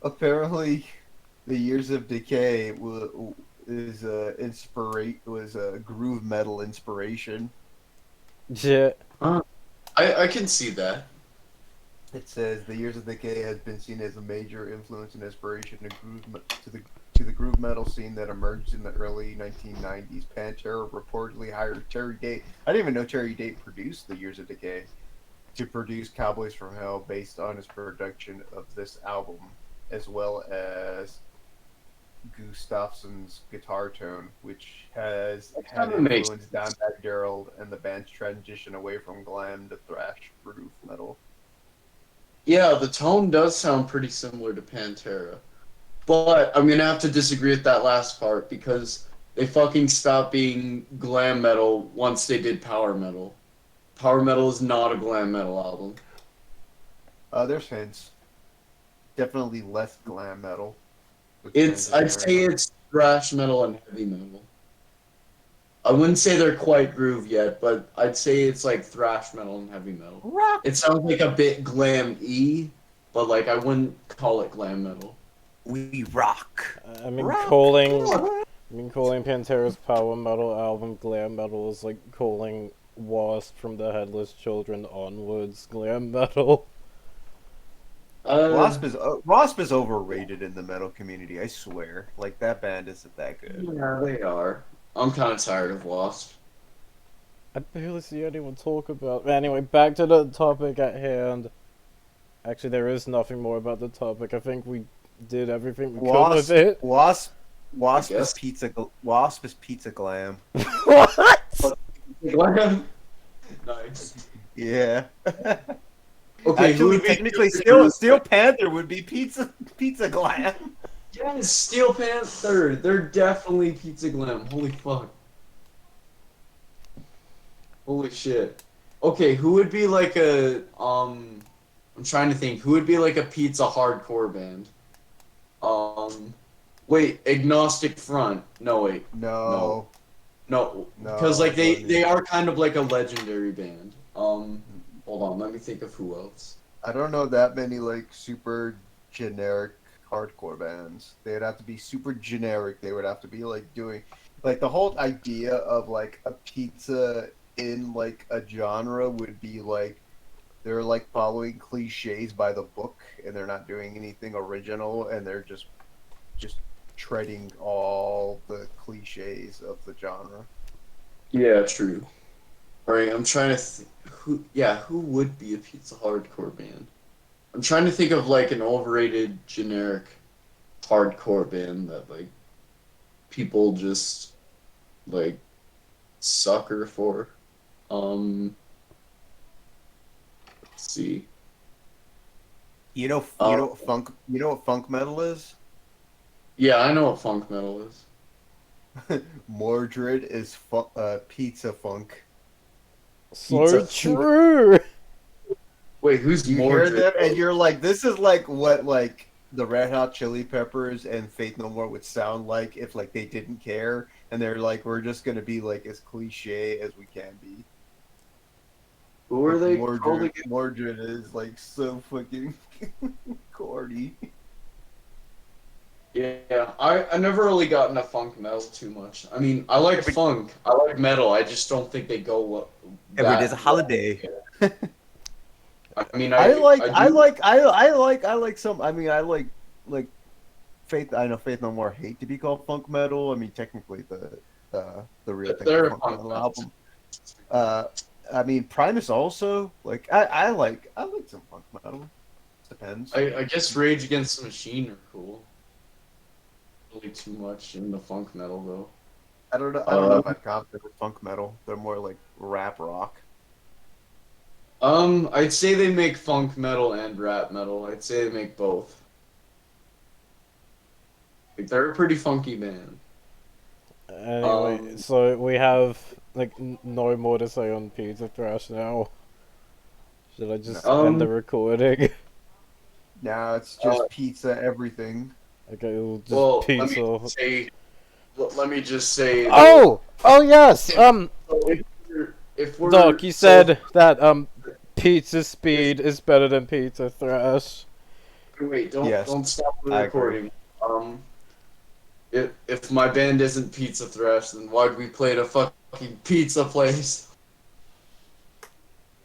Speaker 2: apparently the Years of Decay was a groove metal inspiration.
Speaker 1: Yeah.
Speaker 3: I can see that.
Speaker 2: It says the Years of Decay has been seen as a major influence and inspiration to the groove metal scene that emerged in the early 1990s. Pantera reportedly hired Terry Date. I didn't even know Terry Date produced the Years of Decay to produce Cowboys from Hell based on his production of this album, as well as Gustafson's guitar tone, which has
Speaker 3: That
Speaker 2: had
Speaker 3: kinda makes
Speaker 2: influenced Dimebag Darrell and the band's transition away from glam to thrash groove metal.
Speaker 3: Yeah, the tone does sound pretty similar to Pantera. But I'm gonna have to disagree with that last part because they fucking stopped being glam metal once they did power metal. Power metal is not a glam metal album.
Speaker 2: There's hints. Definitely less glam metal. with
Speaker 3: I'd
Speaker 2: transitioning.
Speaker 3: say it's thrash metal and heavy metal. I wouldn't say they're quite groove yet, but I'd say it's like thrash metal and heavy metal.
Speaker 2: Rock.
Speaker 3: It sounds like a bit glam-y, but like I wouldn't call it glam metal.
Speaker 2: We rock.
Speaker 1: I mean,
Speaker 2: Rock.
Speaker 1: calling Pantera's power metal album glam metal is like calling Wasp from the Headless Children onwards glam metal.
Speaker 2: Wasp is overrated in the metal community. I swear, like that band isn't that good.
Speaker 3: Yeah, they are. I'm kind of tired of Wasp.
Speaker 1: I barely see anyone talk about. Anyway, back to the topic at hand. Actually, there is nothing more about the topic. I think we did everything we could with it.
Speaker 2: Wasp
Speaker 3: I
Speaker 2: is
Speaker 3: guess.
Speaker 2: pizza glam.
Speaker 1: What?
Speaker 3: Glam? Nice.
Speaker 2: Yeah.
Speaker 3: Okay, who
Speaker 2: Actually,
Speaker 3: would be
Speaker 2: technically, Steel Panther would be pizza glam.
Speaker 3: Yes, Steel Panther. They're definitely pizza glam. Holy fuck. Holy shit. Okay, who would be like I'm trying to think. Who would be like a pizza hardcore band? Wait, Agnostic Front. No, wait.
Speaker 2: No.
Speaker 3: No,
Speaker 2: No,
Speaker 3: because like
Speaker 2: wouldn't
Speaker 3: they
Speaker 2: be.
Speaker 3: are kind of like a legendary band. Hold on, let me think of who else.
Speaker 2: I don't know that many like super generic hardcore bands. They'd have to be super generic. They would have to be like doing like the whole idea of like a pizza in like a genre would be like they're like following cliches by the book and they're not doing anything original and they're just treading all the cliches of the genre.
Speaker 3: Yeah, true. All right, I'm trying to who would be a pizza hardcore band? I'm trying to think of like an overrated generic hardcore band that like people just like sucker for. Let's see.
Speaker 2: You know what funk metal is?
Speaker 3: Yeah, I know what funk metal is.
Speaker 2: Mordred is pizza funk.
Speaker 1: So
Speaker 3: Pizza.
Speaker 1: true.
Speaker 3: Wait, who's
Speaker 2: You
Speaker 3: Mordred?
Speaker 2: hear that and you're like, this is like what like the Red Hot Chili Peppers and Faith No More would sound like if like they didn't care and they're like, we're just gonna be like as cliche as we can be.
Speaker 3: Who are they
Speaker 2: Like,
Speaker 3: called again?
Speaker 2: Mordred is like so fucking corny.
Speaker 3: Yeah, I never really got into funk metal too much. I mean, I like funk, I like metal. I just don't think they go that
Speaker 2: holiday.
Speaker 3: well. I mean,
Speaker 2: I like Faith. I know Faith No More hate to be called funk metal. I mean, technically the real thing
Speaker 3: They're
Speaker 2: is funk metal album. I mean, Primus also like I like some funk metal. Depends.
Speaker 3: I guess Rage Against the Machine are cool. Really too much in the funk metal though.
Speaker 2: I don't know if I'd count them as funk metal. They're more like rap rock.
Speaker 3: I'd say they make funk metal and rap metal. I'd say they make both. Like, they're a pretty funky band.
Speaker 1: Anyway, so we have like no more to say on Pizza Thrash now. Should I just end the recording?
Speaker 2: Now it's just pizza everything.
Speaker 1: Okay, we'll just
Speaker 3: Well,
Speaker 1: pizza.
Speaker 3: let me just say.
Speaker 1: Oh yes.
Speaker 3: If we're
Speaker 1: Doc, you said that Pizza Speed is better than Pizza Thrash.
Speaker 3: Wait,
Speaker 2: Yes,
Speaker 3: don't stop the
Speaker 2: I agree.
Speaker 3: recording. If my band isn't Pizza Thrash, then why'd we play at a fucking pizza place?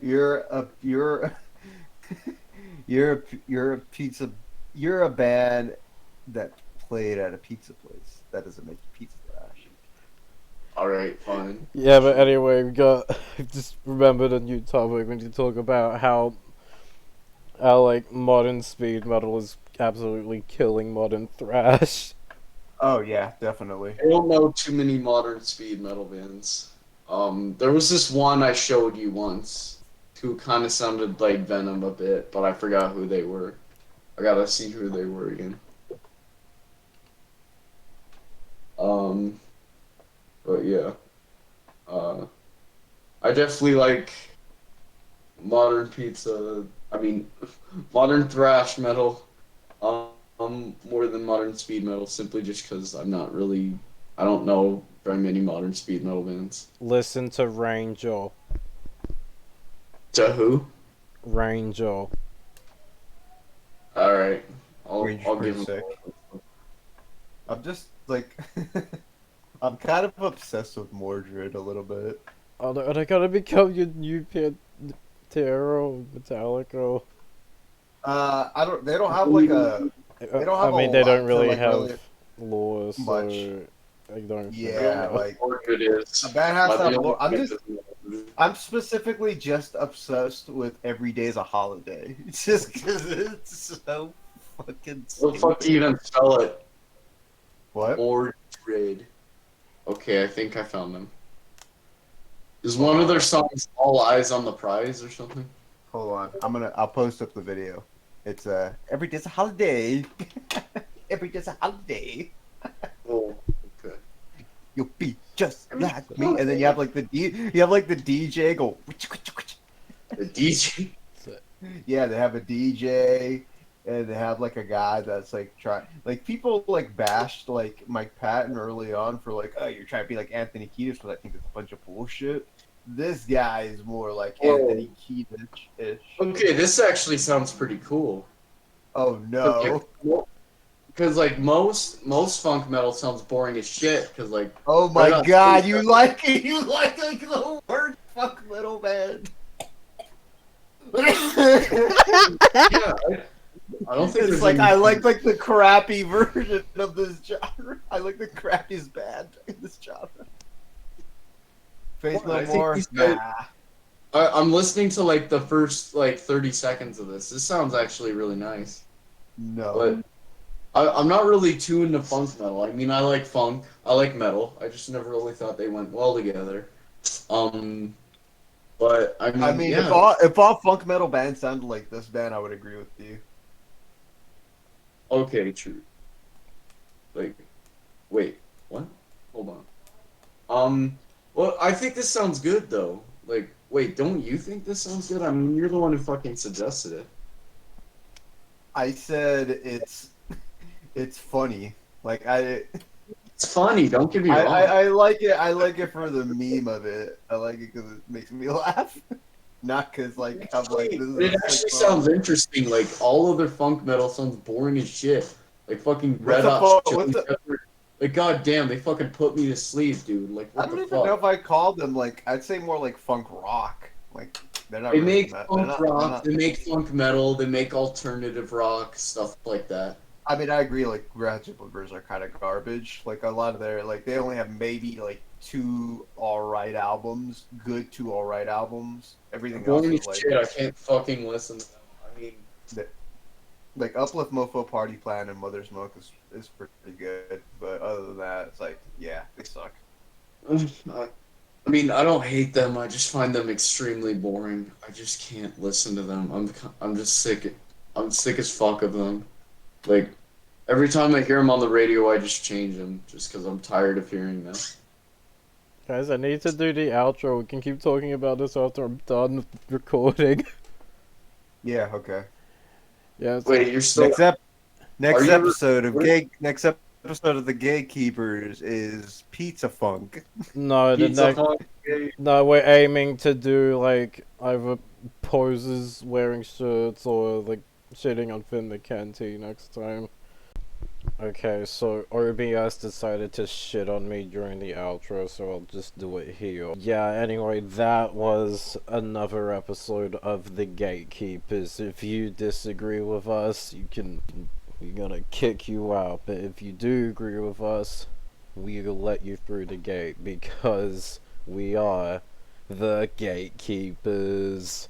Speaker 2: You're a pizza. You're a band that played at a pizza place. That doesn't make you Pizza Thrash.
Speaker 3: All right, fine.
Speaker 1: Yeah, but anyway, we got just remembered a new topic when you talk about how like modern speed metal is absolutely killing modern thrash.
Speaker 4: Oh yeah, definitely.
Speaker 3: I don't know too many modern speed metal bands. There was this one I showed you once who kind of sounded like Venom a bit, but I forgot who they were. I gotta see who they were again. Um, but yeah, uh, I definitely like modern pizza. I mean, modern thrash metal. More than modern speed metal, simply just because I'm not really. I don't know very many modern speed metal bands.
Speaker 1: Listen to Ranger.
Speaker 3: To who?
Speaker 1: Ranger.
Speaker 3: All right,
Speaker 4: Ranger's
Speaker 3: I'll
Speaker 4: pretty
Speaker 3: give him.
Speaker 4: sick. I'm just like, I'm kind of obsessed with Mordred a little bit.
Speaker 1: Are they gonna become your new Pantera, Metallica?
Speaker 4: I don't. They don't have like a. They don't
Speaker 1: I
Speaker 4: have a
Speaker 1: mean, they don't
Speaker 4: lot to
Speaker 1: really
Speaker 4: like
Speaker 1: have
Speaker 4: really
Speaker 1: lore,
Speaker 4: much.
Speaker 1: so I don't think
Speaker 3: I don't
Speaker 4: Yeah,
Speaker 3: know
Speaker 1: so.
Speaker 4: like
Speaker 3: what it is.
Speaker 4: a band has
Speaker 3: My
Speaker 4: to have
Speaker 3: the only
Speaker 4: lore. I'm
Speaker 3: band
Speaker 4: just.
Speaker 3: is-
Speaker 4: I'm specifically just obsessed with Every Day's a Holiday. It's just because it's so fucking
Speaker 3: What the fuck do you
Speaker 4: stupid.
Speaker 3: even spell it?
Speaker 4: What?
Speaker 3: Mordred. Okay, I think I found them. Is
Speaker 4: Hold
Speaker 3: one of their
Speaker 4: on.
Speaker 3: songs "All Eyes on the Prize" or something?
Speaker 4: Hold on. I'll post up the video. It's Every Day's a Holiday. Every Day's a Holiday.
Speaker 3: Oh, okay.
Speaker 4: You'll be just like me. And then you have like the DJ go.
Speaker 3: The DJ.
Speaker 4: Yeah, they have a DJ, and they have like a guy that's like trying. Like people like bashed like Mike Patton early on for like, oh, you're trying to be like Anthony Kiedis, but I think it's a bunch of bullshit. This guy is more like
Speaker 3: Whoa.
Speaker 4: Anthony Kiedis ish.
Speaker 3: Okay, this actually sounds pretty cool.
Speaker 4: Oh
Speaker 3: Cause like,
Speaker 4: no!
Speaker 3: most funk metal sounds boring as shit. Cause like
Speaker 4: Oh
Speaker 3: Red
Speaker 4: my
Speaker 3: Hot
Speaker 4: God!
Speaker 3: Chili
Speaker 4: You like it? You like the word fuck little man?
Speaker 3: yeah, I don't think
Speaker 4: It's
Speaker 3: there's
Speaker 4: like
Speaker 3: any.
Speaker 4: I like the crappy version of this genre. I like the crappiest band in this genre. Face
Speaker 3: Well,
Speaker 4: No
Speaker 3: I think
Speaker 4: More?
Speaker 3: these guys,
Speaker 4: Nah.
Speaker 3: I'm listening to like the first like 30 seconds of this. This sounds actually really nice,
Speaker 4: No.
Speaker 3: but I'm not really too into funk metal. I mean, I like funk, I like metal. I just never really thought they went well together. Um, but I
Speaker 4: I
Speaker 3: mean,
Speaker 4: mean,
Speaker 3: yeah,
Speaker 4: if all funk metal bands sounded like this band, I would agree with you.
Speaker 3: okay, true. Like, wait, what? Hold on. Well, I think this sounds good though. Like, wait, don't you think this sounds good? I mean, you're the one who fucking suggested it.
Speaker 4: I said it's funny. Like
Speaker 3: It's funny, don't get me
Speaker 4: I, I,
Speaker 3: wrong.
Speaker 4: I like it. I like it for the meme of it. I like it because it makes me laugh, not because like I'm like this is
Speaker 3: It
Speaker 4: a sick
Speaker 3: actually
Speaker 4: song.
Speaker 3: sounds interesting. Like all other funk metal sounds boring as shit. Like fucking Red Hot
Speaker 4: What's
Speaker 3: Chili
Speaker 4: the?
Speaker 3: Peppers. Like goddamn, they fucking put me to sleep, dude. Like
Speaker 4: I
Speaker 3: what the
Speaker 4: don't even know
Speaker 3: fuck?
Speaker 4: if I called them like I'd say more like funk rock. Like they're not
Speaker 3: They
Speaker 4: really
Speaker 3: make
Speaker 4: met.
Speaker 3: funk
Speaker 4: They're
Speaker 3: rock,
Speaker 4: not.
Speaker 3: they make funk metal, they make alternative rock, stuff like that.
Speaker 4: I mean, I agree. Like Gatekeepers are kind of garbage. Like a lot of their like they only have maybe like two all right albums, good two all right albums. Everything else
Speaker 3: Boring
Speaker 4: is
Speaker 3: as
Speaker 4: like
Speaker 3: shit. I can't fucking listen to them. I mean,
Speaker 4: the- like Uplift, Mofo, Party Plan, and Mother's Milk is pretty good. But other than that, it's like yeah, they suck.
Speaker 3: I mean, I don't hate them. I just find them extremely boring. I just can't listen to them. I'm just sick. I'm sick as fuck of them. Like every time I hear them on the radio, I just change them just because I'm tired of hearing them.
Speaker 1: Guys, I need to do the outro. We can keep talking about this after I'm done recording.
Speaker 4: Yeah. Okay.
Speaker 1: Yeah,
Speaker 3: Wait, you're still?
Speaker 4: Next ep-
Speaker 3: Are
Speaker 4: next
Speaker 3: you ever?
Speaker 4: episode of Gay. Next episode of the Gatekeepers is Pizza Funk.
Speaker 1: no, the
Speaker 3: Pizza
Speaker 1: next.
Speaker 3: Funk?
Speaker 1: No, we're aiming to do like either poses wearing shirts or like shitting on Finn the Canteen next time. Okay, so OBS decided to shit on me during the outro, so I'll just do it here. Yeah, anyway, that was another episode of The Gatekeepers. If you disagree with us, we're gonna kick you out, but if you do agree with us, we'll let you through the gate, because we are The Gatekeepers.